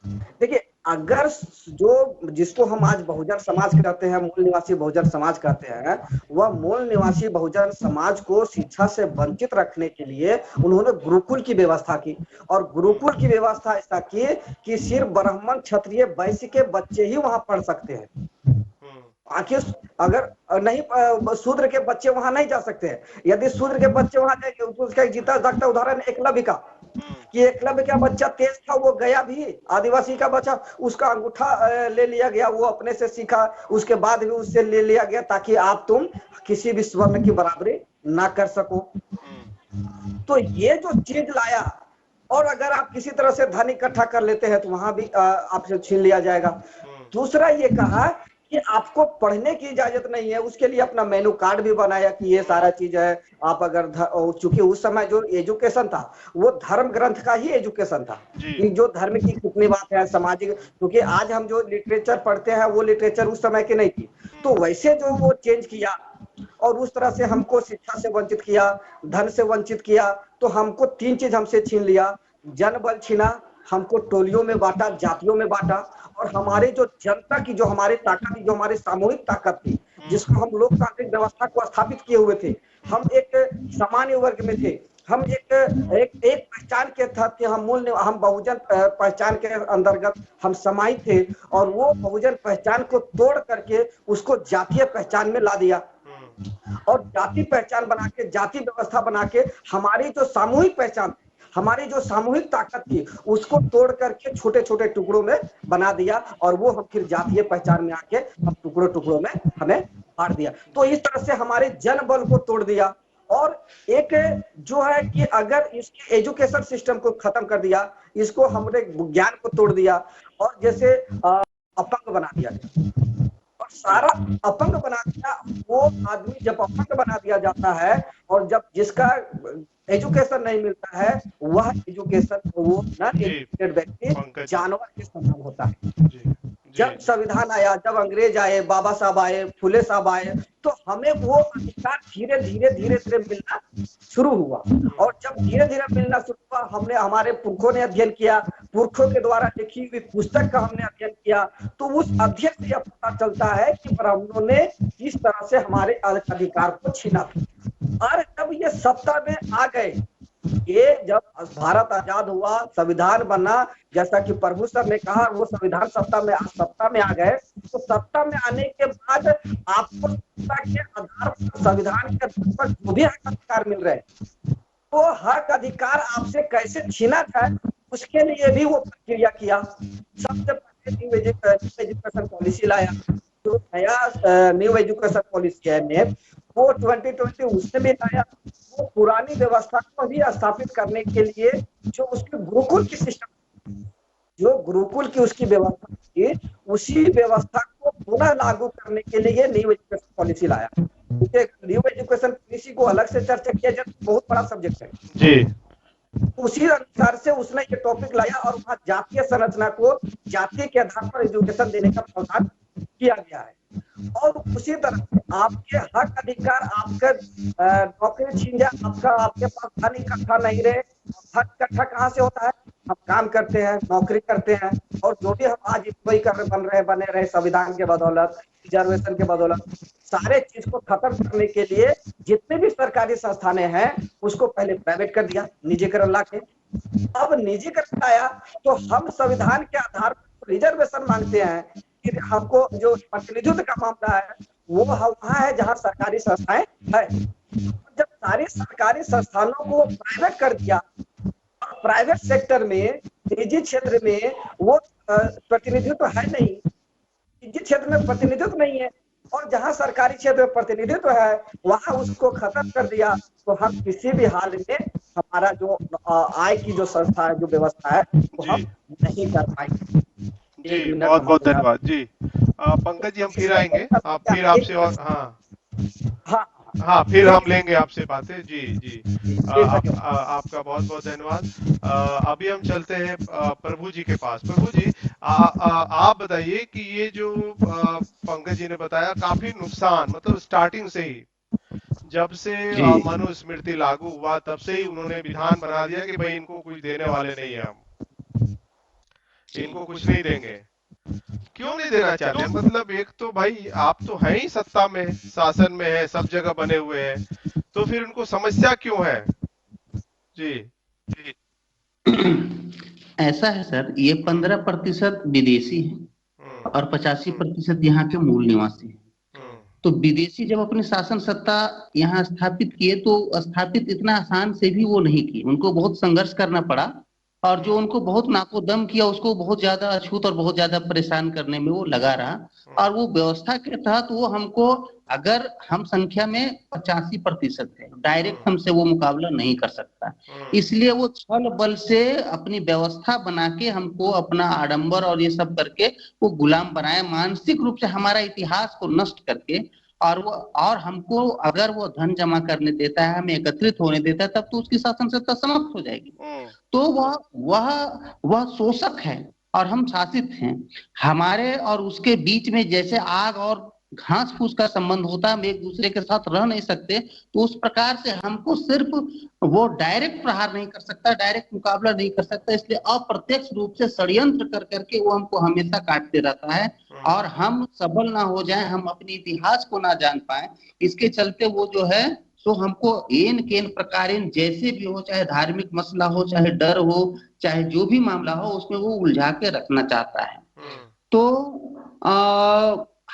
S2: देखिए, अगर जो जिसको हम आज बहुजन समाज कहते हैं, मूल निवासी बहुजन समाज कहते हैं, वह मूल निवासी बहुजन समाज को शिक्षा से वंचित रखने के लिए उन्होंने गुरुकुल की व्यवस्था की, और गुरुकुल की व्यवस्था ऐसा की कि सिर्फ ब्राह्मण क्षत्रिय वैश्य के बच्चे ही वहां पढ़ सकते हैं। आखिर अगर नहीं शूद्र के बच्चे वहां नहीं जा सकते हैं। यदि शूद्र के बच्चे वहां जाएंगे तो उसका जीता जागता उदाहरण एकलव्य का, कि एकलव्य का बच्चा तेज था, वो गया भी, आदिवासी का बच्चा उसका अंगूठा ले लिया गया, वो अपने से सीखा, उसके बाद भी उससे ले लिया गया ताकि आप तुम किसी भी स्वर्ण की बराबरी ना कर सको। तो ये जो चीज लाया, और अगर आप किसी तरह से धन इकट्ठा कर लेते हैं तो वहां भी आपसे छीन लिया जाएगा। दूसरा ये कहा कि आपको पढ़ने की इजाजत नहीं है, उसके लिए अपना मेनू कार्ड भी बनाया कि ये सारा चीज है। आप अगर चूंकि उस समय जो एजुकेशन था वो धर्म ग्रंथ का ही एजुकेशन था कि जो धर्म की कितनी बात है, सामाजिक, क्योंकि आज हम जो लिटरेचर पढ़ते हैं वो लिटरेचर उस समय की नहीं थी। तो वैसे जो वो चेंज किया और उस तरह से हमको शिक्षा से वंचित किया, धन से वंचित किया, तो हमको 3 चीज हमसे छीन लिया, जन बल छीना, हमको टोलियों में बांटा, जातियों में बांटा, और हमारे जो जनता की जो हमारी ताकत थी, जो हमारी सामूहिक ताकत थी, जिसको हम लोकतांत्रिक व्यवस्था को स्थापित किए हुए थे, हम एक सामान्य वर्ग में थे, हम एक एक एक पहचान के तहत थे, हम बहुजन पहचान के अंतर्गत हम समाहित थे, और वो बहुजन पहचान को तोड़ करके उसको जातीय पहचान में ला दिया, और जाति पहचान बना के, जाति व्यवस्था बना के हमारी जो सामूहिक पहचान, हमारी जो सामूहिक ताकत थी, उसको तोड़ करके छोटे छोटे टुकड़ों में बना दिया, और वो हम फिर जातीय पहचान में आके हम टुकड़ों टुकड़ों में हमें बांट दिया। तो इस तरह से हमारे जन बल को तोड़ दिया, और एक जो है कि अगर इसके एजुकेशन सिस्टम को खत्म कर दिया, इसको हमने ज्ञान को तोड़ दिया, और जैसे अपंग बना दिया, और सारा अपंग बना दिया। वो आदमी जब अपंग बना दिया जाता है, और जब जिसका एजुकेशन नहीं मिलता है, वह एजुकेशन वो नॉन एजुकेटेड व्यक्ति जानवर के समान होता है। जब संविधान आया, जब अंग्रेज आए, बाबा साहब आए, फुले साहब आए, तो हमें वो अधिकार धीरे धीरे मिलना शुरू हुआ, और जब धीरे धीरे मिलना शुरू हुआ, हमने, हमारे पुरखों ने अध्ययन किया, पुरखों के द्वारा लिखी हुई पुस्तक का हमने अध्ययन किया, तो उस अध्ययन से यह पता चलता है कि ब्राह्मणों ने किस तरह से हमारे अधिकार को छीना था। और जब ये सत्ता में आ गए, ये जब भारत आजाद हुआ, संविधान बना, जैसा कि प्रभु सर ने कहा, वो संविधान सत्ता में आ गए, तो सत्ता में आने के बाद आपको सत्ता के आधार पर, संविधान के आधार पर जो भी हक अधिकार मिल रहे हैं, तो हक अधिकार आपसे कैसे छीना जाए, उसके लिए भी वो प्रक्रिया किया। सबसे पहले न्यू एजुकेशन पॉलिसी लाया, जो नया न्यू एजुकेशन पॉलिसी है वो 2020 उसने भी लाया। वो पुरानी व्यवस्था को भी स्थापित करने के लिए, जो उसके गुरुकुल की सिस्टम, जो गुरुकुल की उसकी व्यवस्था थी, उसी व्यवस्था को पुनः लागू करने के लिए न्यू एजुकेशन पॉलिसी लाया। न्यू एजुकेशन पॉलिसी को अलग से चर्चा किया जाए, बहुत बड़ा सब्जेक्ट है
S1: जी।
S2: उसी अनुसार से उसने ये टॉपिक लाया, और वहां जातीय संरचना को जाति के आधार पर एजुकेशन देने का प्रावधान किया गया है। और उसी तरह से आपके हक अधिकार, आपका नौकरी छीन जाए, आपके पास धन इकट्ठा नहीं रहे। हक इकट्ठा कहाँ से होता है? हम काम करते हैं, नौकरी करते हैं, और जो भी हम आज एम्प्लॉय बने रहे संविधान के बदौलत, रिजर्वेशन के बदौलत, सारे चीज को खत्म करने के लिए जितने भी सरकारी संस्थानें हैं, उसको पहले प्राइवेट कर दिया, निजीकरण ला के। अब निजीकरण आया, तो हम संविधान के आधार पर रिजर्वेशन मांगते हैं कि हमको जो प्रतिनिधित्व का मामला है, वो वहां है जहां सरकारी संस्थाएं है। जब सारी सरकारी संस्थानों को प्राइवेट कर दिया, प्राइवेट सेक्टर में, निजी क्षेत्र में वो प्रतिनिधित्व है नहीं, निजी क्षेत्र में प्रतिनिधित्व नहीं है, और जहां सरकारी क्षेत्र में प्रतिनिधित्व है, वहां उसको खत्म कर दिया। तो हम किसी भी हाल में हमारा जो आय की जो संस्था है, जो व्यवस्था है, वो हम नहीं कर पाएंगे।
S1: जी, बहुत बहुत धन्यवाद जी। पंकज जी, हम फिर आएंगे, आप फिर आपसे, और हाँ फिर हम लेंगे आपसे बातें। जी जी, आपका बहुत बहुत धन्यवाद। अभी हम चलते हैं प्रभु जी के पास। प्रभु जी, आप बताइए कि ये जो पंकज जी ने बताया, काफी नुकसान, मतलब स्टार्टिंग से ही, जब से मनुस्मृति लागू हुआ, तब से ही उन्होंने विधान बना दिया कि भाई इनको कुछ देने वाले नहीं है, हम इनको कुछ नहीं देंगे। क्यों नहीं देना चाहते? मतलब एक तो भाई आप तो हैं ही सत्ता में, शासन में है, सब जगह बने हुए हैं, तो फिर उनको समस्या क्यों है? जी जी।
S4: ऐसा है सर, ये 15% विदेशी है और 85% यहाँ के मूल निवासी हैं। तो विदेशी जब अपनी शासन सत्ता यहाँ स्थापित किए, तो स्थापित इतना आसान से भी वो नहीं की, उनको बहुत संघर्ष करना पड़ा, और जो उनको बहुत नाकोदम किया, उसको बहुत ज्यादा अछूत और बहुत ज्यादा परेशान करने में वो लगा रहा। और वो व्यवस्था के तहत वो हमको, अगर हम संख्या में 85% है, डायरेक्ट हमसे वो मुकाबला नहीं कर सकता, इसलिए वो छल बल से अपनी व्यवस्था बना के हमको अपना आडंबर और ये सब करके वो गुलाम बनाए, मानसिक रूप से हमारा इतिहास को नष्ट करके। और हमको अगर वो धन जमा करने देता है, हमें एकत्रित होने देता है, तब तो उसकी शासन सत्ता समाप्त हो जाएगी। तो वह शोषक है और हम शासित हैं। हमारे और उसके बीच में जैसे आग और घास फूस का संबंध होता है, हम एक दूसरे के साथ रह नहीं सकते। तो उस प्रकार से हमको सिर्फ वो डायरेक्ट प्रहार नहीं कर सकता, डायरेक्ट मुकाबला नहीं कर सकता, इसलिए अप्रत्यक्ष रूप से षड्यंत्र कर करके वो हमको हमेशा काटते रहता है और हम सबल ना हो जाए, हम अपने इतिहास को ना जान पाए। इसके चलते वो जो है सो हमको एन केन प्रकार जैसे भी हो, चाहे धार्मिक मसला हो, चाहे डर हो, चाहे जो भी मामला हो, उसमें वो उलझा के रखना चाहता है। तो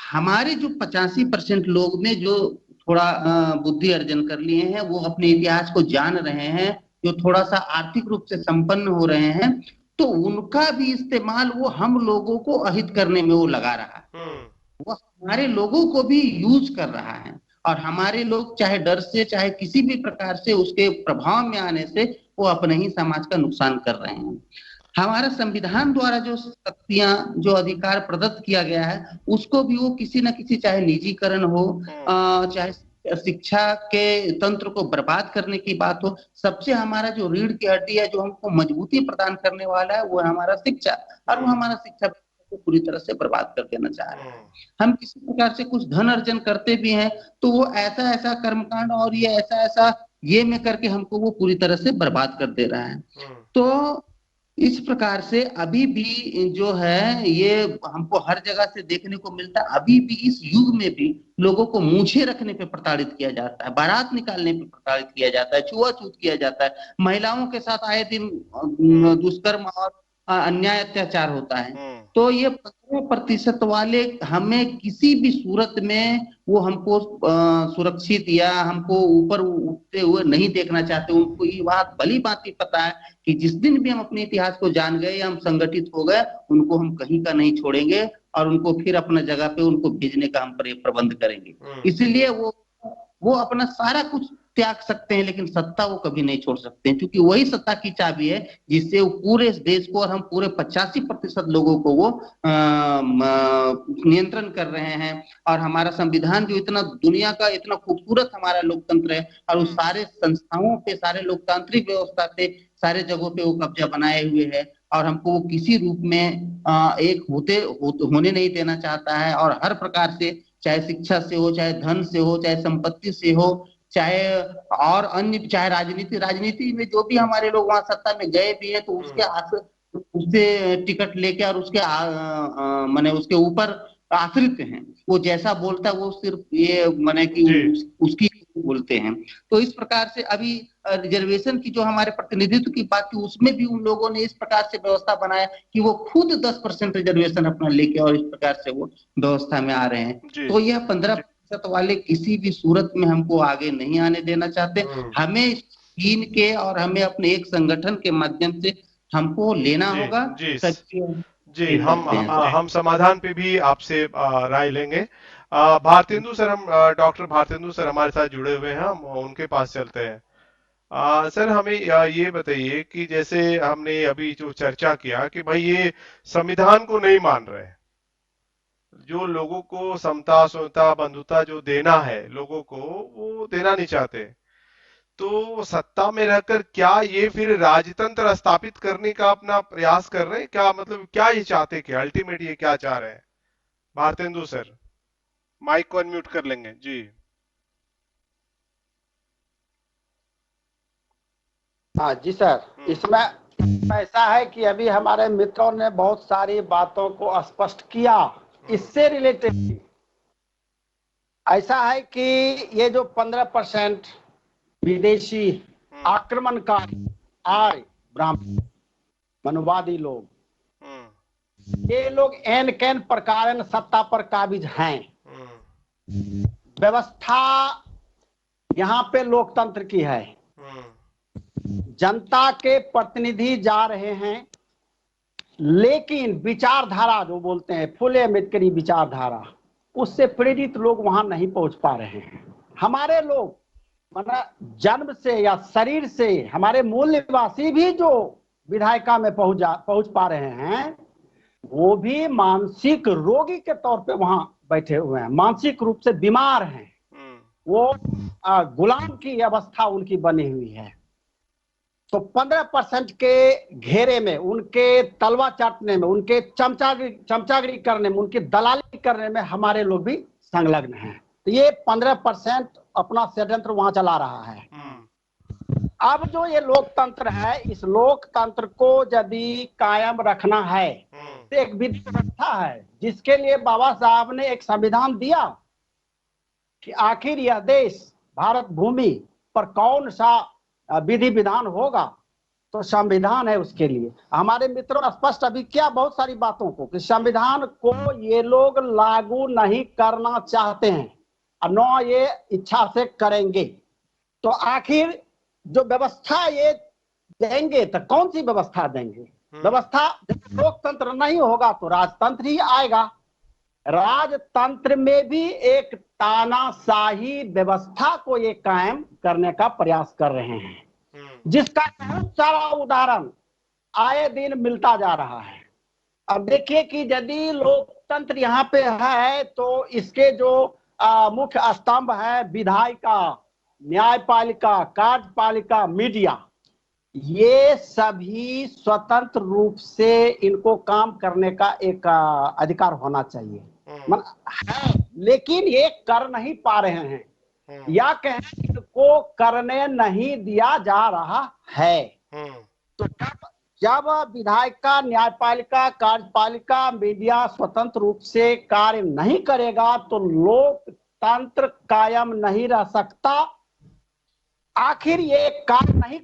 S4: हमारे जो 85% लोग में जो थोड़ा बुद्धि अर्जन कर लिए हैं, वो अपने इतिहास को जान रहे हैं, जो थोड़ा सा आर्थिक रूप से संपन्न हो रहे हैं, तो उनका भी इस्तेमाल वो हम लोगों को अहित करने में वो लगा रहा है। वो हमारे लोगों को भी यूज कर रहा है और हमारे लोग चाहे डर से, चाहे किसी भी प्रकार से उसके प्रभाव में आने से वो अपने ही समाज का नुकसान कर रहे हैं। हमारा संविधान द्वारा जो शक्तियां, जो अधिकार प्रदत्त किया गया है, उसको भी वो किसी न किसी, चाहे निजीकरण हो, चाहे शिक्षा के तंत्र को बर्बाद करने की बात हो, सबसे हमारा जो रीढ़ की हड्डी है, जो हमको मजबूती प्रदान करने वाला है, वो है हमारा शिक्षा, और वो हमारा शिक्षा को पूरी तरह से बर्बाद कर देना चाह रहा है। हम किसी प्रकार से कुछ धन अर्जन करते भी हैं तो वो ऐसा ऐसा कर्मकांड और ये ऐसा ऐसा ये में करके हमको वो पूरी तरह से बर्बाद कर दे रहा है। तो इस प्रकार से अभी भी जो है ये हमको हर जगह से देखने को मिलता है। अभी भी इस युग में भी लोगों को मूछे रखने पे प्रताड़ित किया जाता है, बारात निकालने पे प्रताड़ित किया जाता है, छुआछूत किया जाता है, महिलाओं के साथ आए दिन दुष्कर्म और अन्याय अत्याचार होता है। तो ये 15% वाले हमें किसी भी सूरत में वो हमको सुरक्षित या हमको ऊपर उठते हुए नहीं देखना चाहते। उनको ये बात भली भांति पता है कि जिस दिन भी हम अपने इतिहास को जान गए या हम संगठित हो गए, उनको हम कहीं का नहीं छोड़ेंगे और उनको फिर अपना जगह पे उनको भेजने का हम प्रबंध करेंगे। इसलिए वो अपना सारा कुछ त्याग सकते हैं, लेकिन सत्ता वो कभी नहीं छोड़ सकते हैं, क्योंकि वही सत्ता की चाबी है जिससे वो पूरे देश को और हम पूरे 85% लोगों को वो नियंत्रण कर रहे हैं। और हमारा संविधान जो इतना दुनिया का इतना खूबसूरत हमारा लोकतंत्र है, और उस सारे संस्थाओं पे, सारे लोकतांत्रिक व्यवस्था पे, सारे जगहों पे वो कब्जा बनाए हुए है और हमको वो किसी रूप में एक होने नहीं देना चाहता है। और हर प्रकार से, चाहे शिक्षा से हो, चाहे धन से हो, चाहे संपत्ति से हो, चाहे और अन्य, चाहे राजनीति में जो भी हमारे लोग वहां सत्ता में गए भी है, तो उससे टिकट लेके और उसके माने उसके ऊपर आश्रित हैं। वो जैसा बोलता है वो सिर्फ ये माने कि उसकी बोलते हैं। तो इस प्रकार से अभी रिजर्वेशन की जो हमारे प्रतिनिधित्व की बात थी, उसमें भी उन लोगों ने इस प्रकार से व्यवस्था बनाया कि वो खुद 10% रिजर्वेशन अपना लेके और इस प्रकार से वो व्यवस्था में आ रहे हैं। तो यह 15% वाले किसी भी सूरत में हमको आगे नहीं आने देना चाहते। हमें चीन के और हमें अपने एक संगठन के माध्यम से हमको लेना होगा।
S1: जी, हम समाधान पे भी आपसे राय लेंगे। भारतेंदु सर, हम डॉक्टर भारतेंदु सर हमारे साथ जुड़े हुए हैं, हम उनके पास चलते हैं। सर हमें ये बताइए कि जैसे हमने अभी जो चर्चा किया कि भाई ये संविधान को नहीं मान रहे, जो लोगों को समता, स्वतंत्रता, बंधुता जो देना है लोगों को, वो देना नहीं चाहते। तो सत्ता में रहकर क्या ये फिर राजतंत्र स्थापित करने का अपना प्रयास कर रहे हैं क्या? मतलब क्या ये चाहते, क्या अल्टीमेट ये क्या चाह रहे हैं? भारतेंदु सर, माइक को अनम्यूट कर लेंगे जी।
S3: हाँ जी सर, इसमें ऐसा है कि अभी हमारे मित्रों ने बहुत सारी बातों को स्पष्ट किया। इससे रिलेटेड ऐसा है कि ये जो 15% विदेशी आक्रमणकारी आर्य ब्राह्मण मनुवादी लोग, ये लोग एन कैन प्रकार सत्ता पर काबिज हैं। व्यवस्था यहाँ पे लोकतंत्र की है, जनता के प्रतिनिधि जा रहे हैं, लेकिन विचारधारा जो बोलते हैं फुले अम्बेडकरी विचारधारा, उससे प्रेरित लोग वहां नहीं पहुंच पा रहे हैं। हमारे लोग माना जन्म से या शरीर से हमारे मूल निवासी भी जो विधायिका में पहुंच पा रहे हैं, वो भी मानसिक रोगी के तौर पे वहां बैठे हुए हैं, मानसिक रूप से बीमार हैं। वो गुलाम की अवस्था उनकी बनी हुई है। तो 15% के घेरे में, उनके तलवा चाटने में, उनके चमचागिरी करने में, उनकी दलाली करने में हमारे लोग भी संलग्न हैं। तो ये 15% अपना षड्यंत्र वहां चला रहा है। अब जो ये लोकतंत्र है, इस लोकतंत्र को यदि कायम रखना है तो एक विधि व्यवस्था है जिसके लिए बाबा साहब ने एक संविधान दिया कि आखिर यह देश भारत भूमि पर कौन सा विधि विधान होगा, तो संविधान है उसके लिए। हमारे मित्रों स्पष्ट अभी क्या बहुत सारी बातों को कि संविधान को ये लोग लागू नहीं करना चाहते हैं और न ये इच्छा से करेंगे। तो आखिर जो व्यवस्था ये देंगे तो कौन सी व्यवस्था देंगे? व्यवस्था लोकतंत्र नहीं होगा तो राजतंत्र ही आएगा। राजतंत्र में भी एक तानाशाही व्यवस्था को ये कायम करने का प्रयास कर रहे हैं, जिसका बहुत सारा उदाहरण आए दिन मिलता जा रहा है। अब देखिए कि यदि लोकतंत्र यहाँ पे है तो इसके जो मुख्य स्तंभ है विधायिका, न्यायपालिका, कार्यपालिका, मीडिया, ये सभी स्वतंत्र रूप से इनको काम करने का एक अधिकार होना चाहिए है, लेकिन ये कर नहीं पा रहे हैं या कहें इनको करने नहीं दिया जा रहा है। तो जब विधायिका, न्यायपालिका, कार्यपालिका, मीडिया स्वतंत्र रूप से कार्य नहीं करेगा तो लोकतंत्र कायम नहीं रह सकता। आखिर ये कार्य नहीं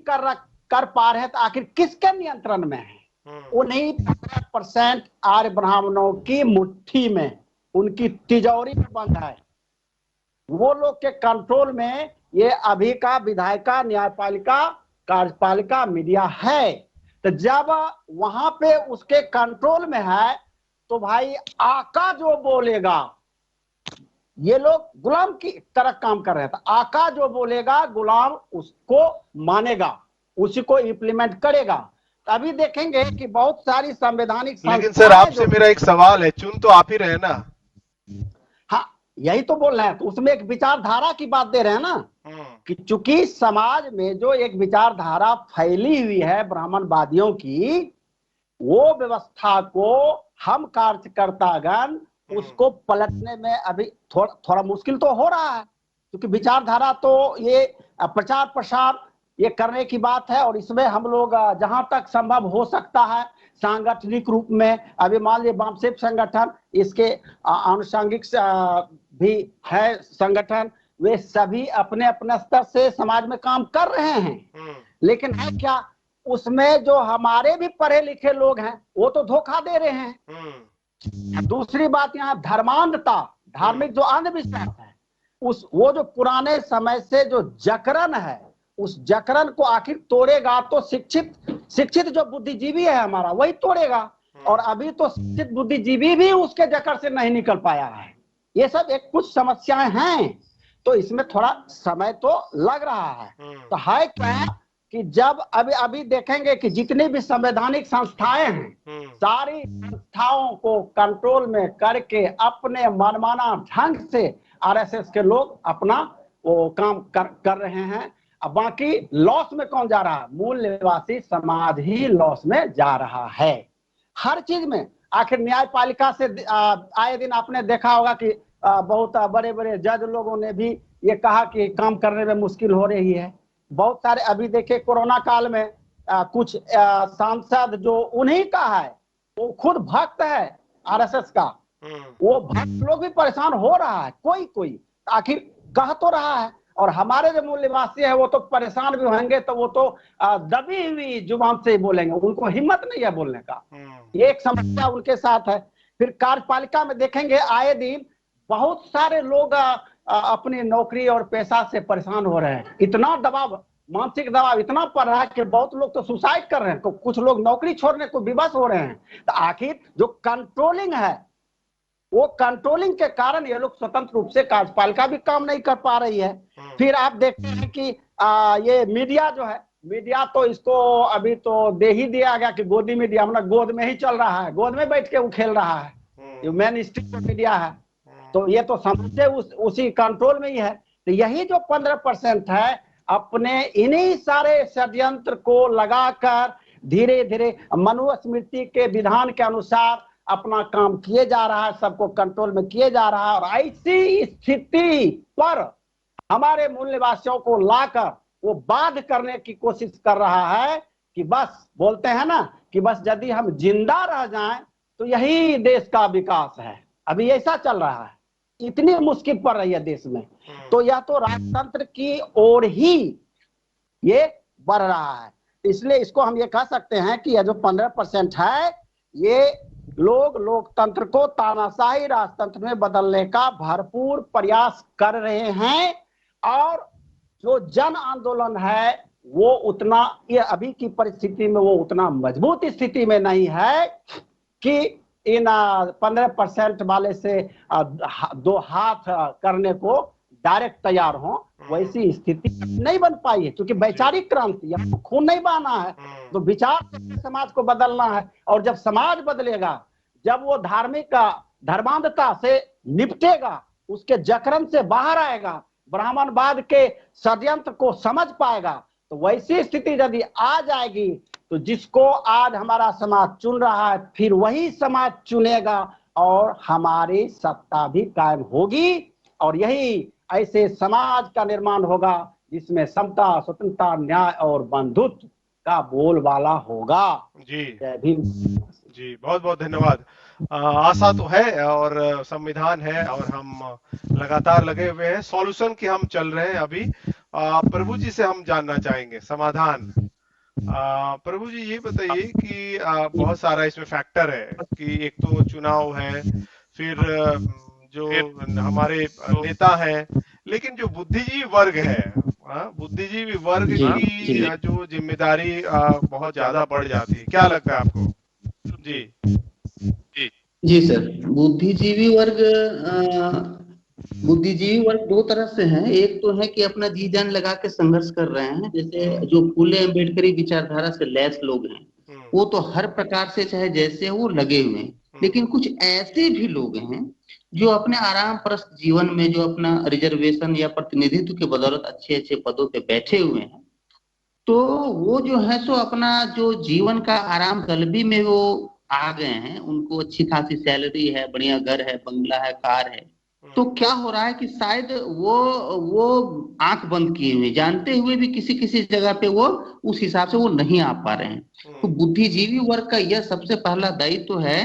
S3: कर पा रहे तो आखिर किसके नियंत्रण में है? उन्हीं 15% आर्य ब्राह्मणों की मुट्ठी में, उनकी तिजोरी में बंद है। वो लोग के कंट्रोल में ये अभी का विधायिका, न्यायपालिका, कार्यपालिका, मीडिया है। तो जब वहां पे उसके कंट्रोल में है तो भाई आका जो बोलेगा, ये लोग गुलाम की तरह काम कर रहे थे। आका जो बोलेगा गुलाम उसको मानेगा, उसी को इम्प्लीमेंट करेगा। अभी देखेंगे कि बहुत सारी संवैधानिक,
S1: लेकिन सर आपसे मेरा एक सवाल है, चुन तो आप ही रहे ना?
S3: हाँ, यही तो बोल रहे हैं। तो उसमें एक विचारधारा की बात दे रहे हैं ना कि चूंकि समाज में जो एक विचारधारा फैली हुई है ब्राह्मणवादियों की, वो व्यवस्था को हम कार्यकर्तागण उसको पलटने में अभी थोड़ा मुश्किल तो हो रहा है, क्योंकि विचारधारा तो ये प्रचार प्रसार ये करने की बात है। और इसमें हम लोग जहां तक संभव हो सकता है सांगठनिक रूप में, अभी मान लीजिए वामसेप संगठन, इसके आनुषंगिक भी है संगठन, वे सभी अपने अपने स्तर से समाज में काम कर रहे हैं। लेकिन है क्या, उसमें जो हमारे भी पढ़े लिखे लोग हैं वो तो धोखा दे रहे हैं। दूसरी बात, यहाँ धर्मांधता, धार्मिक जो अंधविश्वास है, वो जो पुराने समय से जो जकरण है, उस जकरण को आखिर तोड़ेगा तो शिक्षित जो बुद्धिजीवी है हमारा वही तोड़ेगा। और अभी तो शिक्षित बुद्धिजीवी भी उसके जकड़ से नहीं निकल पाया है। ये सब एक कुछ समस्याएं हैं, तो इसमें थोड़ा समय तो लग रहा है। तो है क्या कि जब अभी देखेंगे कि जितनी भी संवैधानिक संस्थाएं हैं, सारी संस्थाओं को कंट्रोल में करके अपने मनमाना ढंग से आरएसएस के लोग अपना वो काम कर रहे हैं। अब बाकी लॉस में कौन जा रहा है? मूल निवासी समाज ही लॉस में जा रहा है हर चीज में। आखिर न्यायपालिका से आए दिन आपने देखा होगा कि बहुत बड़े बड़े जज लोगों ने भी ये कहा कि काम करने में मुश्किल हो रही है। बहुत सारे अभी देखे कोरोना काल में कुछ सांसद जो उन्हीं का है, वो खुद भक्त है आरएसएस का, वो भक्त लोग भी परेशान हो रहा है। कोई आखिर कह तो रहा है, और हमारे जो मूल निवासी है वो तो परेशान भी होंगे तो वो तो दबी हुई जुबान से ही बोलेंगे, उनको हिम्मत नहीं है बोलने का। ये एक समस्या उनके साथ है। फिर कार्यपालिका में देखेंगे आए दिन बहुत सारे लोग अपनी नौकरी और पैसा से परेशान हो रहे हैं। इतना दबाव, मानसिक दबाव इतना पड़ रहा है कि बहुत लोग तो सुसाइड कर रहे हैं, तो कुछ लोग नौकरी छोड़ने को विवश हो रहे हैं। तो आखिर जो कंट्रोलिंग है, वो कंट्रोलिंग के कारण ये लोग स्वतंत्र रूप से कार्यपालिका भी काम नहीं कर पा रही है। फिर आप देखते हैं कि ये मीडिया जो है, मीडिया तो इसको अभी तो दे ही दिया गया कि गोदी मीडिया, मतलब गोद में ही चल रहा है, गोद में बैठ के वो खेल रहा है, ये मेन स्ट्रीम मीडिया है। तो ये तो समझे उसी कंट्रोल में ही है। तो यही जो 15% है, अपने इन्हीं सारे षड्यंत्र को लगाकर धीरे धीरे मनुस्मृति के विधान के अनुसार अपना काम किए जा रहा है, सबको कंट्रोल में किए जा रहा है। और ऐसी स्थिति पर हमारे मूल निवासियों को लाकर वो बाध्य करने की कोशिश कर रहा है कि बस बोलते हैं ना कि बस यदि हम जिंदा रह जाएं तो यही देश का विकास है। अभी ऐसा चल रहा है, इतनी मुश्किल पड़ रही है देश में। तो यह तो राजतंत्र की ओर ही ये बढ़ रहा है। इसलिए इसको हम ये कह सकते हैं कि यह जो 15% है, ये लोग लोकतंत्र को तानाशाही राजतंत्र में बदलने का भरपूर प्रयास कर रहे हैं। और जो जन आंदोलन है वो उतना, ये अभी की परिस्थिति में वो उतना मजबूत स्थिति में नहीं है कि इन 15% वाले से दो हाथ करने को डायरेक्ट तैयार हो। वैसी स्थिति नहीं बन पाई है, क्योंकि वैचारिक क्रांति, अब खून नहीं बहाना है, तो विचार से समाज को बदलना है। और जब समाज बदलेगा, जब वो धार्मिक धर्मांधता से निपटेगा, उसके जकरन से बाहर आएगा, ब्राह्मणवाद के षड्यंत्र को समझ पाएगा, तो वैसी स्थिति यदि आ जाएगी तो जिसको आज हमारा समाज चुन रहा है, फिर वही समाज चुनेगा और हमारी सत्ता भी कायम होगी। और यही ऐसे समाज का निर्माण होगा जिसमें समता, स्वतंत्रता, न्याय और बंधुत्व का बोलबाला होगा।
S1: जी
S3: जय भीम।
S1: जी, बहुत बहुत धन्यवाद। आशा तो है और संविधान है और हम लगातार लगे हुए हैं, सॉल्यूशन की हम चल रहे हैं। अभी प्रभु जी से हम जानना चाहेंगे समाधान। प्रभु जी ये बताइए कि बहुत सारा इसमें फैक्टर है कि एक तो चुनाव है, फिर जो हमारे नेता हैं, लेकिन जो बुद्धिजीवी वर्ग है, बुद्धिजीवी वर्ग की जो जिम्मेदारी बहुत ज्यादा बढ़ जाती है। क्या लगता है आपको? जी
S4: जी सर, बुद्धिजीवी वर्ग दो तरह से हैं। एक तो है कि अपना जी जान लगा के संघर्ष कर रहे हैं, जैसे जो फूले अम्बेडकरी विचारधारा से लैस लोग हैं, वो तो हर प्रकार से चाहे जैसे वो लगे हुए हैं। लेकिन कुछ ऐसे भी लोग हैं जो अपने आराम परस्त जीवन में, जो अपना रिजर्वेशन या प्रतिनिधित्व के बदौलत अच्छे अच्छे पदों पे बैठे हुए हैं, तो वो जो है सो अपना जो जीवन का आराम गलबी में वो आ गए हैं। उनको अच्छी खासी सैलरी है, बढ़िया घर है, बंगला है, कार है। तो क्या हो रहा है कि शायद वो आंख बंद किए हुए, जानते हुए भी किसी किसी जगह पे वो उस हिसाब से वो नहीं आ पा रहे हैं। तो बुद्धिजीवी वर्ग का यह सबसे पहला दायित्व है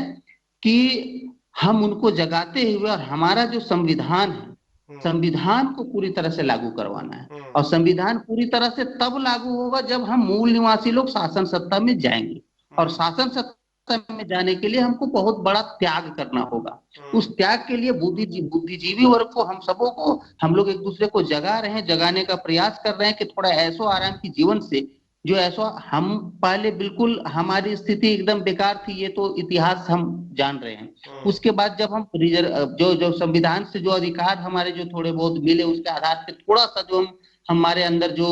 S4: कि हम उनको जगाते हुए, और हमारा जो संविधान है, संविधान को पूरी तरह से लागू करवाना है। और संविधान पूरी तरह से तब लागू होगा जब हम मूल निवासी लोग शासन सत्ता में जाएंगे। और शासन सत्ता में जाने के लिए हमको बहुत बड़ा त्याग करना होगा। उस त्याग के लिए बुद्धिजीवी वर्ग को, हम सबों को, हम लोग एक दूसरे को जगा रहे हैं, जगाने का प्रयास कर रहे हैं कि थोड़ा ऐसो आराम की जीवन से, जो ऐसा हम पहले बिल्कुल हमारी स्थिति एकदम बेकार थी, ये तो इतिहास हम जान रहे हैं। उसके बाद जब हम जो संविधान से जो अधिकार हमारे जो थोड़े बहुत मिले, उसके आधार पे थोड़ा सा जो हमारे अंदर जो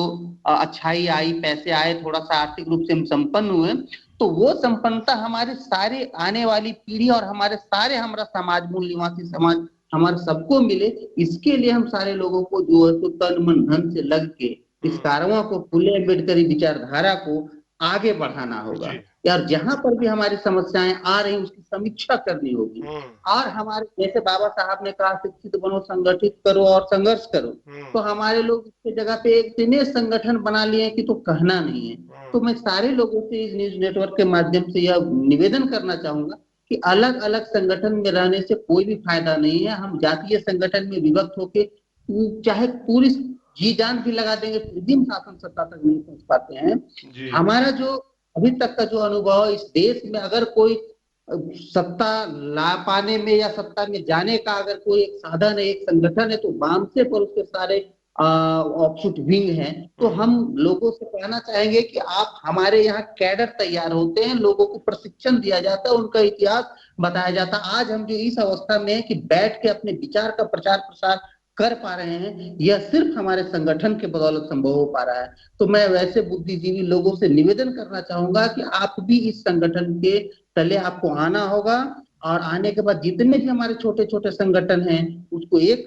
S4: अच्छाई आई, पैसे आए, थोड़ा सा आर्थिक रूप से हम संपन्न हुए, तो वो संपन्नता हमारे सारे आने वाली पीढ़ी और हमारे सारे हमारा समाज, मूल निवासी समाज, हमारे सबको मिले। इसके लिए हम सारे लोगों को जो है तो तन मन धन से लग के इस कारवां को, फूले अम्बेडकरी विचारधारा को आगे बढ़ाना होगा। यार जहां पर भी हमारी समस्याएं आ रही, उसकी समीक्षा करनी होगी। और हमारे जैसे बाबा साहब ने कहा, शिक्षित बनो, संगठित करो और संघर्ष करो, तो हमारे लोग इसकी जगह पे एक इतने संगठन बना लिए कि तो कहना नहीं है। तो मैं सारे लोगों से इस न्यूज नेटवर्क के माध्यम से यह निवेदन करना चाहूंगा कि अलग अलग संगठन में रहने से कोई भी फायदा नहीं है। हम जातीय संगठन में विभक्त होके चाहे पूरी जी जान भी लगा देंगे, फिर भी हम शासन सत्ता तक नहीं पहुंच पाते हैं। हमारा जो अभी तक का जो अनुभव, इस देश में अगर कोई सत्ता ला पाने में या सत्ता में जाने का अगर कोई एक साधन है, एक संगठन है, तो वामसे पर उसके सारे ऑफशूट विंग हैं। तो हम लोगों से कहना चाहेंगे कि आप, हमारे यहाँ कैडर तैयार होते हैं, लोगों को प्रशिक्षण दिया जाता है, उनका इतिहास बताया जाता है। आज हम जो इस अवस्था में है कि बैठ के अपने विचार का प्रचार प्रसार कर पा रहे हैं, यह सिर्फ हमारे संगठन के बदौलत संभव हो पा रहा है। तो मैं वैसे बुद्धिजीवी लोगों से निवेदन करना चाहूंगा कि आप भी इस संगठन के तले आपको आना होगा, और आने के बाद जितने भी हमारे छोटे छोटे संगठन हैं, उसको एक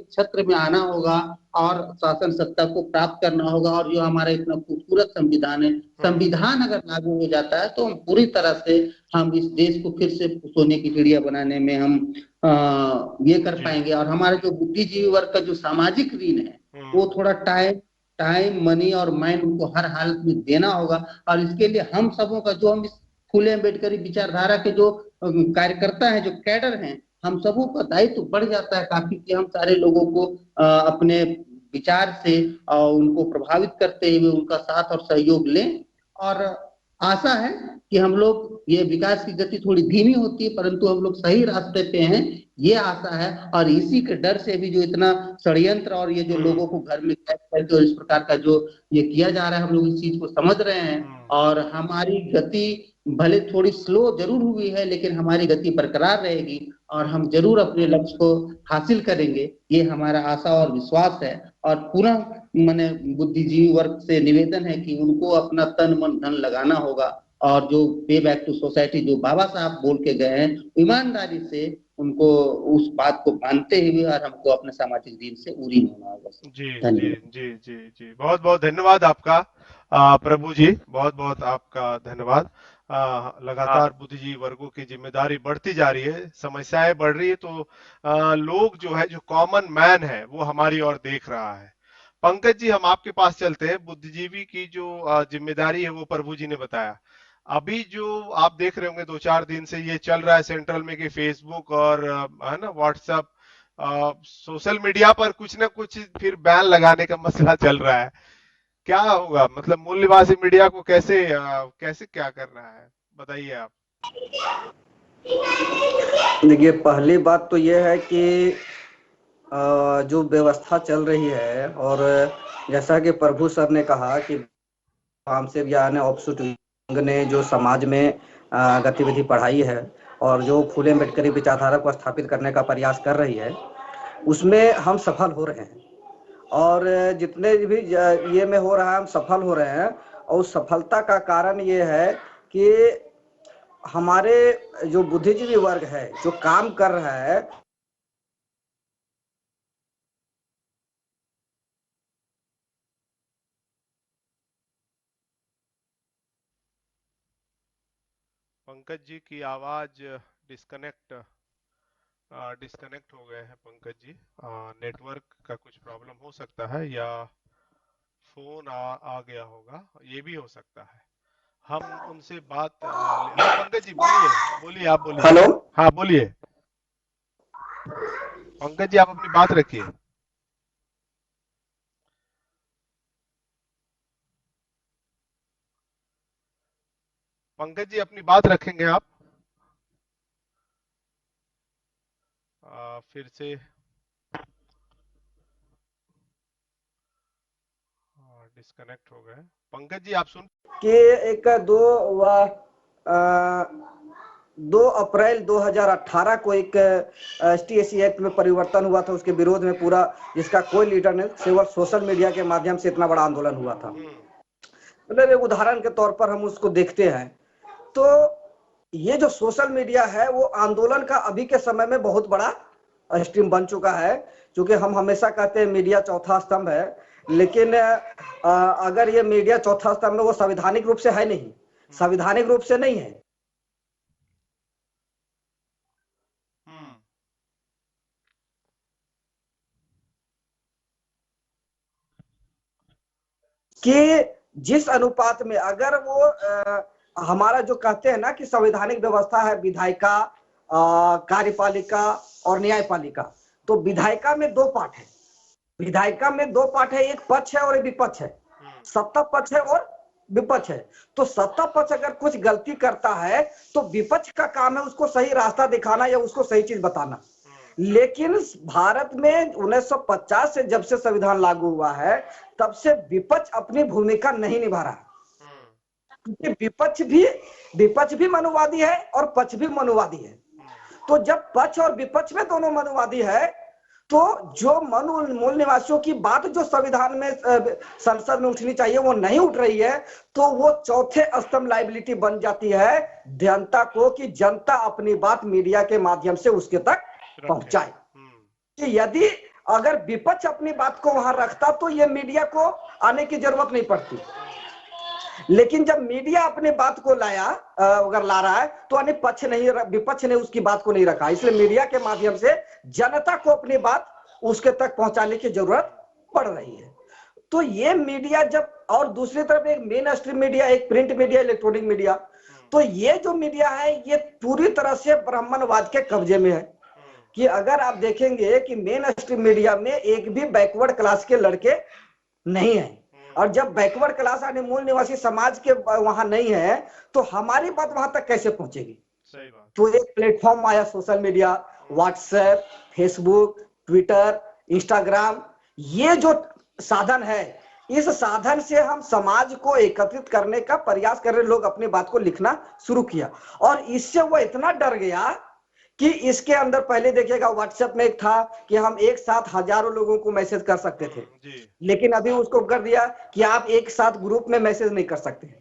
S4: छत्र में आना होगा और शासन सत्ता को प्राप्त करना होगा। और जो हमारा इतना खूबसूरत संविधान है, संविधान अगर लागू हो जाता है तो हम पूरी तरह से हम इस देश को फिर से सोने की चिड़िया बनाने में हम ये कर पाएंगे। और हमारा जो बुद्धिजीवी वर्ग का जो सामाजिक ऋण है वो थोड़ा टाइम मनी और माइंड उनको हर हालत में देना होगा। और इसके लिए हम सबों का, जो हम इस फूले अम्बेडकरी विचारधारा के जो कार्यकर्ता हैं, जो कैडर हैं, हम सबों का दायित्व बढ़ जाता है काफी कि हम सारे लोगों को अपने विचार से उनको प्रभावित करते हुए उनका साथ और सहयोग लें। और आशा है कि हम लोग, ये विकास की गति थोड़ी धीमी होती है परंतु हम लोग सही रास्ते पे हैं, ये आशा है। और इसी के डर से भी जो इतना षड्यंत्र और ये जो लोगों को घर में कैद करके और इस प्रकार का जो ये किया जा रहा है, हम लोग इस चीज को समझ रहे हैं। और हमारी गति भले थोड़ी स्लो जरूर हुई है लेकिन हमारी गति बरकरार रहेगी और हम जरूर अपने लक्ष्य को हासिल करेंगे, ये हमारा आशा और विश्वास है। और पूरा मैंने बुद्धिजीवी वर्ग से निवेदन है कि उनको अपना तन मन धन लगाना होगा और जो पे बैक टू सोसाइटी जो बाबा साहब बोल के गए हैं, ईमानदारी से उनको उस बात को मानते हुए और हमको अपने सामाजिक ऋण से उरी होना होगा।
S1: जी जी जी जी जी, बहुत बहुत धन्यवाद आपका प्रभु जी, बहुत बहुत आपका धन्यवाद। लगातार बुद्धिजीवी वर्गों की जिम्मेदारी बढ़ती जा रही है, समस्याएं बढ़ रही है, तो लोग जो है, जो कॉमन मैन है, वो हमारी ओर देख रहा है। पंकज जी, हम आपके पास चलते हैं। बुद्धिजीवी की जो जिम्मेदारी है वो प्रभु जी ने बताया। अभी जो आप देख रहे होंगे 2-4 दिन से ये चल रहा है सेंट्रल में कि फेसबुक और है ना व्हाट्सएप, सोशल मीडिया पर कुछ ना कुछ फिर बैन लगाने का मसला चल रहा है। क्या होगा, मतलब मूल निवासी मीडिया को कैसे कैसे क्या करना है, बताइए आप।
S2: देखिए, पहली बात तो ये है कि जो व्यवस्था चल रही है, और जैसा कि प्रभु सर ने कहा कि हमसे ज्ञान ऑप्सुट ने जो समाज में गतिविधि पढ़ाई है और जो फूले अम्बेडकरी विचारधारा को स्थापित करने का प्रयास कर रही है, उसमें हम सफल हो रहे हैं। और जितने भी ये में हो रहा है, हम सफल हो रहे हैं। और उस सफलता का कारण ये है कि हमारे जो बुद्धिजीवी वर्ग है, जो काम कर रहा है,
S1: पंकज जी की आवाज डिस्कनेक्ट हो गए हैं पंकज जी। नेटवर्क का कुछ प्रॉब्लम हो सकता है या फोन आ गया होगा, ये भी हो सकता है। हम उनसे बात हाँ पंकज जी बोलिए, बोलिए आप बोलिए।
S2: हेलो,
S1: हाँ बोलिए पंकज जी, आप अपनी बात रखिए। पंकज जी अपनी बात रखेंगे आप? फिर से डिस्कनेक्ट हो गए। पंकज जी आप सुन
S2: कि एक 2 अप्रैल 2018 को एक ST/SC एक्ट में परिवर्तन हुआ था, उसके विरोध में पूरा, जिसका कोई लीडर नहीं, केवल सोशल मीडिया के माध्यम से इतना बड़ा आंदोलन हुआ था। मतलब एक उदाहरण के तौर पर हम उसको देखते हैं। तो ये जो सोशल मीडिया है वो आंदोलन का अभी के समय में बहुत बड़ा स्ट्रीम बन चुका है, क्योंकि हम हमेशा कहते हैं मीडिया चौथा स्तंभ है, लेकिन अगर ये मीडिया चौथा स्तंभ में, वो संवैधानिक रूप से है नहीं, संवैधानिक रूप से नहीं है। कि जिस अनुपात में अगर वो हमारा जो कहते हैं ना कि संवैधानिक व्यवस्था है विधायिका, कार्यपालिका और न्यायपालिका, तो विधायिका में 2 पार्ट है, विधायिका में 2 पार्ट है, एक पक्ष है और एक विपक्ष है, सत्ता पक्ष है और विपक्ष है। तो सत्ता पक्ष अगर कुछ गलती करता है तो विपक्ष का काम है उसको सही रास्ता दिखाना या उसको सही चीज बताना। लेकिन भारत में 1950 से जब से संविधान लागू हुआ है तब से विपक्ष अपनी भूमिका नहीं निभा रहा, क्योंकि विपक्ष भी मनुवादी है और पक्ष भी मनुवादी है। तो जब पक्ष और विपक्ष में दोनों मनुवादी है, तो जो मूल निवासियों की बात जो संविधान में संसद में उठनी चाहिए वो नहीं उठ रही है, तो वो चौथे स्तंभ लायबिलिटी बन जाती है जनता को, कि जनता अपनी बात मीडिया के माध्यम से उसके तक पहुंचाए। कि यदि अगर विपक्ष अपनी बात को वहां रखता तो ये मीडिया को आने की जरूरत नहीं पड़ती। लेकिन जब मीडिया अपने बात को लाया, अगर ला रहा है तो अन्य पक्ष नहीं, विपक्ष ने उसकी बात को नहीं रखा। इसलिए मीडिया के माध्यम से जनता को अपनी बात उसके तक पहुंचाने की जरूरत पड़ रही है। तो ये मीडिया जब, और दूसरी तरफ एक मेन स्ट्रीम मीडिया, एक प्रिंट मीडिया, इलेक्ट्रॉनिक मीडिया, तो ये जो मीडिया है ये पूरी तरह से ब्राह्मणवाद के कब्जे में है। कि अगर आप देखेंगे कि मेन स्ट्रीम मीडिया में एक भी बैकवर्ड क्लास के लड़के नहीं है, और जब बैकवर्ड क्लास यानी मूल निवासी समाज के वहां नहीं है तो हमारी बात वहां तक कैसे पहुंचेगी? सही बात। तो एक प्लेटफॉर्म आया social media, WhatsApp, Facebook, Twitter, Instagram, ये जो साधन है, इस साधन से हम समाज को एकत्रित करने का प्रयास कर रहे लोग अपनी बात को लिखना शुरू किया। और इससे वो इतना डर गया कि इसके अंदर पहले देखिएगा व्हाट्सएप में एक था कि हम एक साथ हजारों लोगों को मैसेज कर सकते थे, लेकिन अभी उसको कर दिया कि आप एक साथ ग्रुप में मैसेज नहीं कर सकते,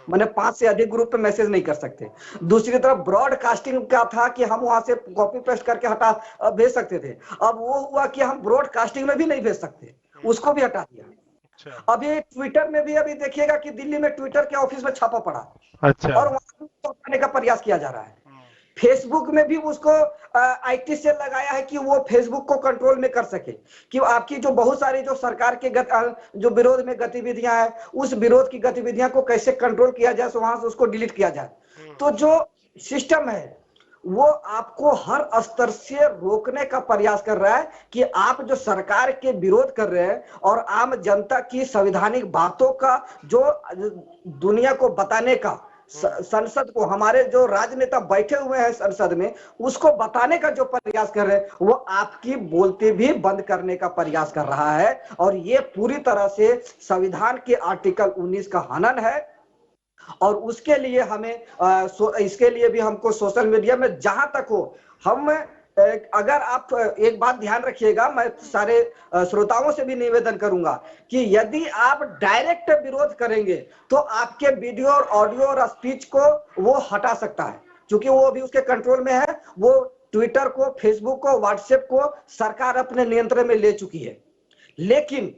S2: मैंने 5 से अधिक ग्रुप पे मैसेज नहीं कर सकते। दूसरी तरफ ब्रॉडकास्टिंग का था कि हम वहां से कॉपी पेस्ट करके हटा भेज सकते थे, अब वो हुआ कि हम ब्रॉडकास्टिंग में भी नहीं भेज सकते, उसको भी हटा दिया। अभी ट्विटर में भी अभी देखिएगा कि दिल्ली में ट्विटर के ऑफिस में छापा पड़ा, और वहां पहुंचाने का प्रयास किया जा रहा है। फेसबुक में भी उसको आईटी सेल लगाया है कि वो फेसबुक को कंट्रोल में कर सके, कि आपकी जो बहुत सारी जो सरकार के जो विरोध में गतिविधियां हैं, उस विरोध की गतिविधियां को कैसे कंट्रोल किया जाए, वहां से उसको डिलीट किया जाए। तो जो सिस्टम है वो आपको हर स्तर से रोकने का प्रयास कर रहा है कि आप जो सरकार के विरोध कर रहे हैं और आम जनता की संवैधानिक बातों का जो दुनिया को बताने का, संसद को, हमारे जो राजनेता बैठे हुए हैं संसद में, उसको बताने का जो प्रयास कर रहे हैं, वो आपकी बोलते भी बंद करने का प्रयास कर रहा है। और ये पूरी तरह से संविधान के आर्टिकल 19 का हनन है। और उसके लिए हमें इसके लिए भी हमको सोशल मीडिया में जहां तक हो, हम अगर आप एक बात ध्यान रखिएगा, मैं सारे श्रोताओं से भी निवेदन करूंगा कि यदि आप डायरेक्ट विरोध करेंगे तो आपके वीडियो और ऑडियो और स्पीच को वो हटा सकता है, क्योंकि वो भी उसके कंट्रोल में है। वो ट्विटर को, फेसबुक को, व्हाट्सएप को सरकार अपने नियंत्रण में ले चुकी है। लेकिन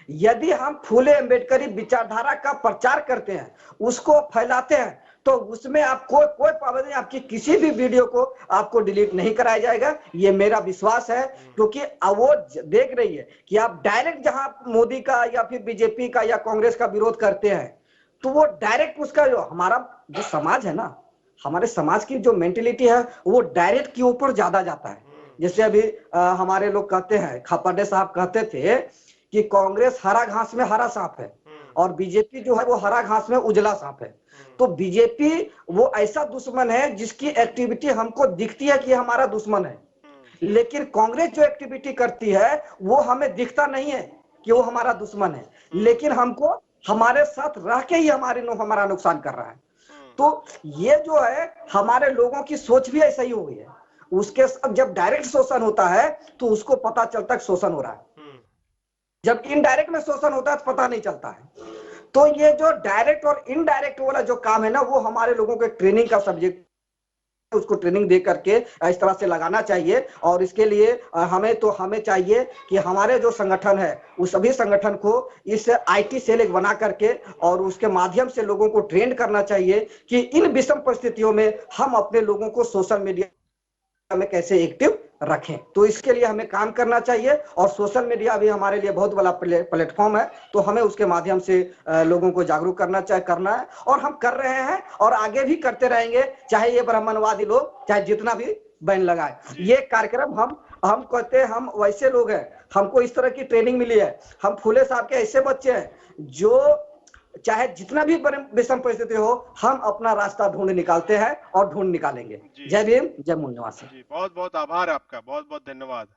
S2: यदि हम फूले अम्बेडकरी विचारधारा का प्रचार करते हैं, उसको फैलाते हैं, तो उसमें आपको कोई पाबंदी, आपकी किसी भी वीडियो को आपको डिलीट नहीं कराया जाएगा, ये मेरा विश्वास है। क्योंकि वो देख रही है कि आप डायरेक्ट जहां मोदी का या फिर बीजेपी का या कांग्रेस का विरोध करते हैं, तो वो डायरेक्ट उसका जो हमारा जो समाज है ना, हमारे समाज की जो मेंटेलिटी है वो डायरेक्ट के ऊपर ज्यादा जाता है। जैसे अभी हमारे लोग कहते हैं, खापर्डे साहब कहते थे कि कांग्रेस हरा घास में हरा सांप है और बीजेपी जो है वो हरा घास में उजला सांप है। तो बीजेपी वो ऐसा दुश्मन है जिसकी एक्टिविटी हमको दिखती है कि हमारा दुश्मन है, लेकिन कांग्रेस जो एक्टिविटी करती है वो हमें दिखता नहीं है कि वो हमारा दुश्मन है, लेकिन हमको हमारे साथ रह के ही हमारा नुकसान कर रहा है। तो ये जो है हमारे लोगों की सोच भी ऐसा ही हो गई है। उसके जब डायरेक्ट शोषण होता है तो उसको पता चलता है शोषण हो रहा है, जब इनडायरेक्ट में शोषण होता है तो पता नहीं चलता है। तो ये जो डायरेक्ट और इनडायरेक्ट वाला जो काम है ना, वो हमारे लोगों के ट्रेनिंग का सब्जेक्ट, उसको ट्रेनिंग दे करके इस तरह से लगाना चाहिए। और इसके लिए हमें चाहिए कि हमारे जो संगठन है उस सभी संगठन को इस आईटी सेल एक बना करके और उसके माध्यम से लोगों को ट्रेन करना चाहिए कि इन विषम परिस्थितियों में हम अपने लोगों को सोशल मीडिया में कैसे एक्टिव रखें। तो इसके लिए हमें काम करना चाहिए और सोशल मीडिया भी हमारे लिए बहुत बड़ा प्लेटफॉर्म है, तो हमें उसके माध्यम से लोगों को जागरूक करना है और हम कर रहे हैं और आगे भी करते रहेंगे, चाहे ये ब्राह्मणवादी लोग चाहे जितना भी बैन लगाए। ये कार्यक्रम हम कहते हैं, हम वैसे लोग हैं, हमको इस तरह की ट्रेनिंग मिली है, हम फूले साहब के ऐसे बच्चे हैं जो चाहे जितना भी विषम परिस्थिति हो, हम अपना रास्ता ढूंढ निकालते हैं और ढूंढ निकालेंगे। जय भीम, जय मूल निवासी जी।
S1: बहुत बहुत आभार आपका, बहुत बहुत धन्यवाद।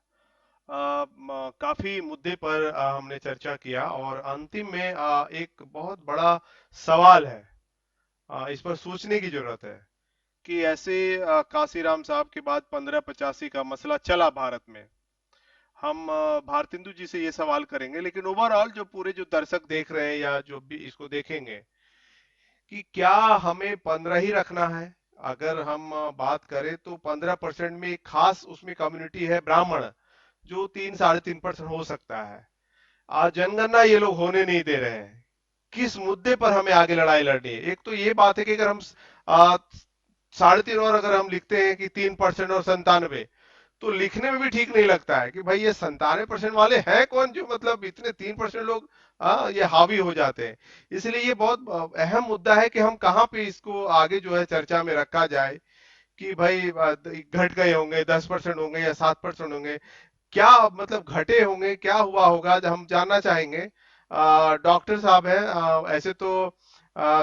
S1: काफी मुद्दे पर हमने चर्चा किया और अंतिम में एक बहुत बड़ा सवाल है, इस पर सोचने की जरूरत है कि ऐसे काशीराम साहब के बाद 1585 का मसला चला भारत में। हम भारतेंदु जी से ये सवाल करेंगे, लेकिन ओवरऑल जो पूरे जो दर्शक देख रहे हैं या जो भी इसको देखेंगे कि क्या हमें 15 ही रखना है। अगर हम बात करें तो 15% में एक खास उसमें कम्युनिटी है ब्राह्मण, जो 3-3.5% हो सकता है। आज जनगणना ये लोग होने नहीं दे रहे हैं किस मुद्दे पर हमें आगे लड़ाई लड़नी है। एक तो ये बात है कि अगर हम 3.5 और अगर हम लिखते हैं कि 3% और 97, तो लिखने में भी ठीक नहीं लगता है कि भाई ये 97% वाले हैं कौन, जो मतलब इतने 3% लोग ये हावी हो जाते हैं। इसलिए ये बहुत अहम मुद्दा है कि हम कहाँ पे इसको आगे जो है चर्चा में रखा जाए कि भाई घट गए होंगे, 10% होंगे या 7% होंगे, क्या मतलब घटे होंगे, क्या हुआ होगा, हम जानना चाहेंगे। डॉक्टर साहब हैं, ऐसे तो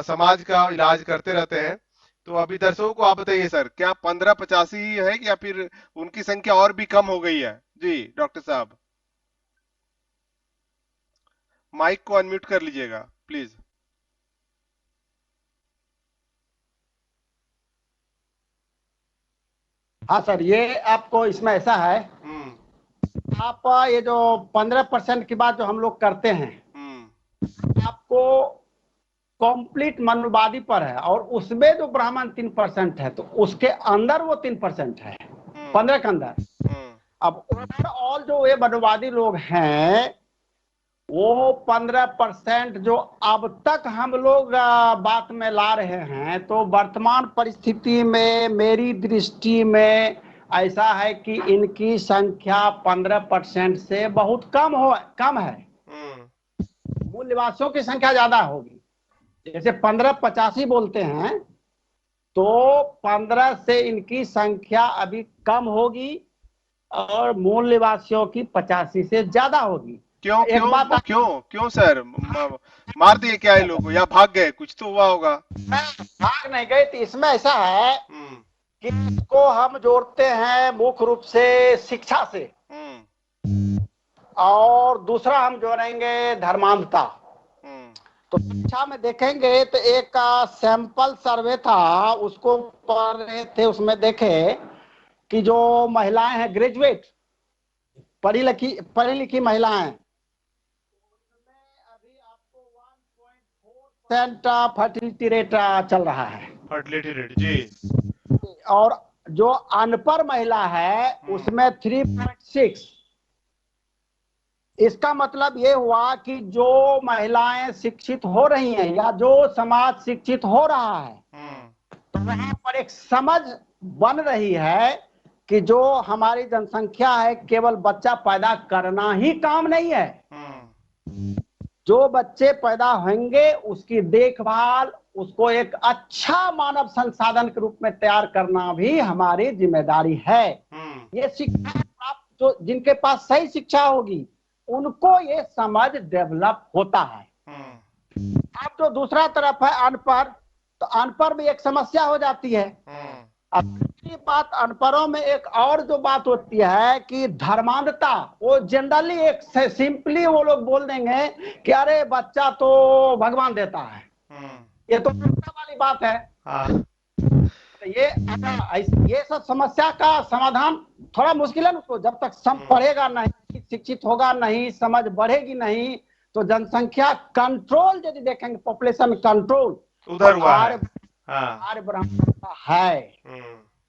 S1: समाज का इलाज करते रहते हैं, तो अभी दर्शकों को आप बताइए सर, क्या 1585 है या फिर उनकी संख्या और भी कम हो गई है? जी डॉक्टर साहब, माइक को अनम्यूट कर लीजिएगा प्लीज।
S3: हाँ सर, ये आपको इसमें ऐसा है, आप ये जो 15% की बात जो हम लोग करते हैं, आपको कंप्लीट मनुवादी पर है, और उसमें जो ब्राह्मण 3% है, तो उसके अंदर वो 3% है, 15 के अंदर। अब ओवरऑल जो ये मनुवादी लोग हैं, वो 15% जो अब तक हम लोग बात में ला रहे हैं, तो वर्तमान परिस्थिति में मेरी दृष्टि में ऐसा है कि इनकी संख्या 15% से बहुत कम है। मूल निवासियों की संख्या ज्यादा होगी। जैसे 1585 बोलते हैं, तो 15 से इनकी संख्या अभी कम होगी, और मूल निवासियों की 85 से ज्यादा होगी।
S1: क्यों क्यों क्यों क्यों सर, मार दिए क्या ये लोग या भाग गए? कुछ तो हुआ होगा।
S3: भाग नहीं गए, तो इसमें ऐसा है कि इसको हम जोड़ते हैं मुख्य रूप से शिक्षा से, और दूसरा हम जोड़ेंगे धर्मांधता। तो शिक्षा में देखेंगे तो एक सैंपल सर्वे था, उसको पढ़ रहे थे, उसमें देखे कि जो महिलाएं हैं ग्रेजुएट, पढ़ी लिखी महिलाएं, अभी आपको 1.4% फर्टिलिटी रेट चल रहा है।
S1: फर्टिलिटी रेट जी।
S3: और जो अनपढ़ महिला है उसमें 3.6। इसका मतलब ये हुआ कि जो महिलाएं शिक्षित हो रही हैं, या जो समाज शिक्षित हो रहा है, तो वहां पर एक समझ बन रही है कि जो हमारी जनसंख्या है, केवल बच्चा पैदा करना ही काम नहीं है। जो बच्चे पैदा होंगे उसकी देखभाल, उसको एक अच्छा मानव संसाधन के रूप में तैयार करना भी हमारी जिम्मेदारी है। ये शिक्षा प्राप्त, जो जिनके पास सही शिक्षा होगी, उनको ये समझ डेवलप होता है। अब जो दूसरा तरफ है अनपढ़, तो अनपढ़ में एक समस्या हो जाती है। अब दूसरी बात, अनपढ़ों में एक और जो बात होती है कि धर्मांधता, वो जनरली एक सिंपली वो लोग बोल देंगे कि अरे बच्चा तो भगवान देता है, ये तो वाली बात है। तो ये सब समस्या का समाधान थोड़ा मुश्किल है। उसको जब तक पढ़ेगा नहीं, शिक्षित होगा नहीं, समझ बढ़ेगी नहीं, तो जनसंख्या कंट्रोल यदि देखेंगे, पॉपुलेशन कंट्रोल
S1: उधर हुआ है।
S3: है,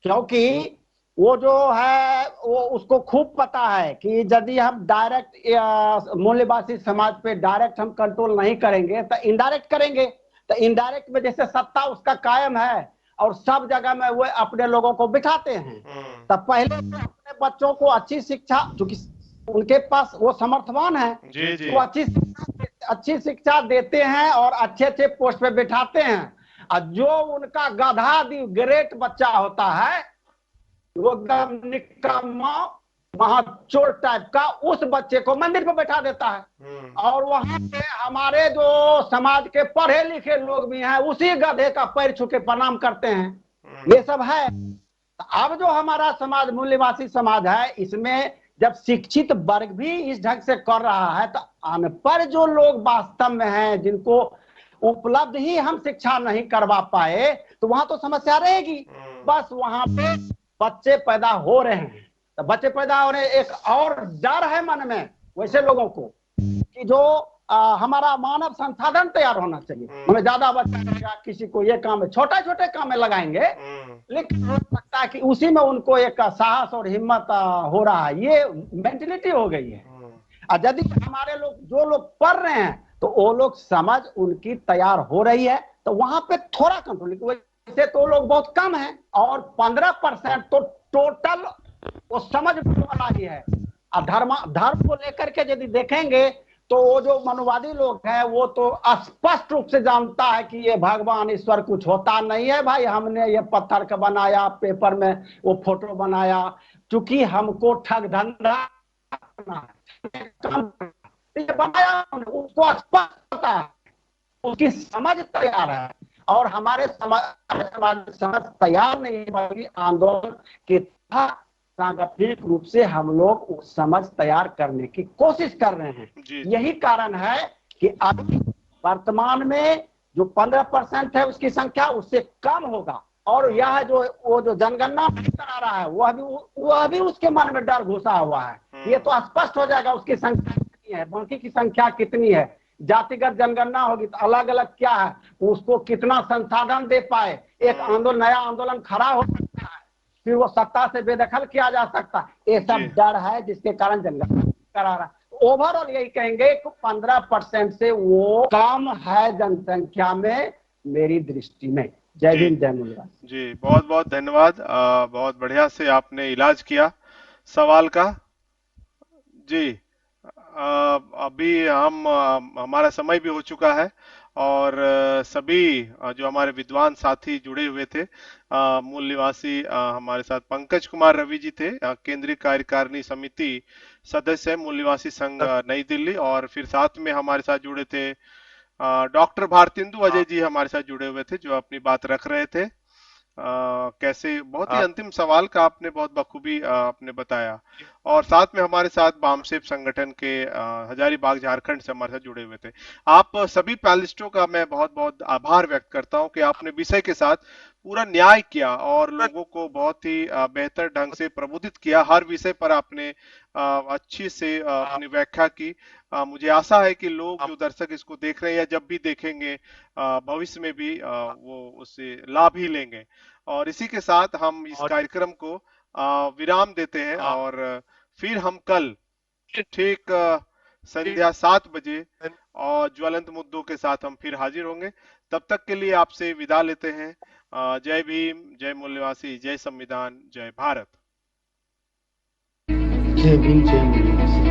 S3: क्योंकि वो जो है वो उसको खूब पता है कि यदि हम डायरेक्ट मूल्यवासी समाज पे डायरेक्ट हम कंट्रोल नहीं करेंगे तो इनडायरेक्ट करेंगे। तो इनडायरेक्ट में जैसे सत्ता उसका कायम है और सब जगह में वो अपने लोगों को बिठाते हैं, तब पहले तो अपने बच्चों को अच्छी शिक्षा, क्योंकि उनके पास वो समर्थवान है, वो अच्छी शिक्षा देते हैं और अच्छे अच्छे पोस्ट पे बिठाते हैं। और जो उनका गधा ग्रेट बच्चा होता है, वो एकदम निकम्मा महाचोर टाइप का, उस बच्चे को मंदिर पे बैठा देता है। और वहां पे हमारे जो समाज के पढ़े लिखे लोग भी हैं, उसी गधे का पैर छू के प्रणाम करते हैं। ये सब है। अब जो हमारा समाज मूल्यवासी समाज है, इसमें जब शिक्षित वर्ग भी इस ढंग से कर रहा है, तो अनपढ़ जो लोग वास्तव में हैं, जिनको उपलब्ध ही हम शिक्षा नहीं करवा पाए, तो वहां तो समस्या रहेगी। बस वहां पे बच्चे पैदा हो रहे हैं, तो बच्चे पैदा हो रहे हैं, एक और डर है मन में वैसे लोगों को कि जो हमारा मानव संसाधन तैयार होना चाहिए, हमें ज्यादा बच्चा रहेगा, किसी को ये काम है, छोटे छोटे काम में लगाएंगे, लेकिन हो सकता है कि उसी में उनको एक साहस और हिम्मत हो रहा है। ये मेंटेलिटी हो गई है। और यदि हमारे लोग, जो लोग पढ़ रहे हैं, तो वो लोग समझ उनकी तैयार हो रही है, तो वहां पे थोड़ा कंट्रोल, वैसे तो लोग बहुत कम है, और 15% तो टोटल वो समझ वाला ही है। धर्म को लेकर के यदि देखेंगे तो वो जो मनुवादी लोग हैं वो तो स्पष्ट रूप से जानता है कि ये भगवान ईश्वर कुछ होता नहीं है भाई, हमने ये पत्थर का बनाया, पेपर में वो फोटो बनाया, क्योंकि हमको ठग धंधा ये बनाया, उसको स्पष्ट पता है, उसकी समझ तैयार है। और हमारे समझ तैयार नहीं, बल्कि आंदोलन के सांगठनिक रूप से हम लोग समझ तैयार करने की कोशिश कर रहे हैं। यही कारण है कि अभी वर्तमान में जो 15% है उसकी संख्या उससे कम होगा, और यह जो जनगणना करा रहा है वह भी उसके मन में डर घुसा हुआ है। ये तो स्पष्ट हो जाएगा उसकी संख्या कितनी है, बाकी की संख्या कितनी है। जातिगत जनगणना होगी तो अलग अलग क्या है, उसको कितना संसाधन दे पाए, एक आंदोलन, नया आंदोलन खड़ा हो सकता है, फिर वो सत्ता से बेदखल किया जा सकता है। ये सब डर है जिसके कारण जनगणना करा रहा है। ओवरऑल यही कहेंगे कि 15% से वो कम है जनसंख्या में मेरी दृष्टि में। जय भीम, जय मूल्यवान
S1: जी। बहुत बहुत धन्यवाद। बहुत बढ़िया से आपने इलाज किया सवाल का। जी। अभी हमारा समय भी हो चुका है, और सभी जो हमारे विद्वान साथी जुड़े हुए थे, मूल निवासी हमारे साथ पंकज कुमार रवि जी थे, केंद्रीय कार्यकारिणी समिति सदस्य है मूल निवासी संघ नई दिल्ली, और फिर साथ में हमारे साथ जुड़े थे डॉक्टर भारतेंदु अजय जी हमारे साथ जुड़े हुए थे, जो अपनी बात रख रहे थे। कैसे बहुत ही अंतिम सवाल का आपने बहुत बखूबी आपने बताया। और साथ में हमारे साथ बामसेफ संगठन के हजारीबाग झारखंड से हमारे साथ जुड़े हुए थे। आप सभी पैनलिस्टों का मैं बहुत बहुत आभार व्यक्त करता हूं कि आपने विषय के साथ पूरा न्याय किया और लोगों को बहुत ही बेहतर ढंग से प्रबोधित किया। हर विषय पर आपने अच्छी से अपनी व्याख्या की। मुझे आशा है कि लोग जो दर्शक इसको देख रहे हैं या जब भी देखेंगे भविष्य में भी वो उससे लाभ ही लेंगे। और इसी के साथ हम इस कार्यक्रम को विराम देते हैं, और फिर हम कल ठीक संध्या 7 बजे और ज्वलंत मुद्दों के साथ हम फिर हाजिर होंगे। तब तक के लिए आपसे विदा लेते हैं। जय भीम, जय मूल्यवासी, जय संविधान, जय भारत।
S3: जय भीम, जय मूल्यवासी।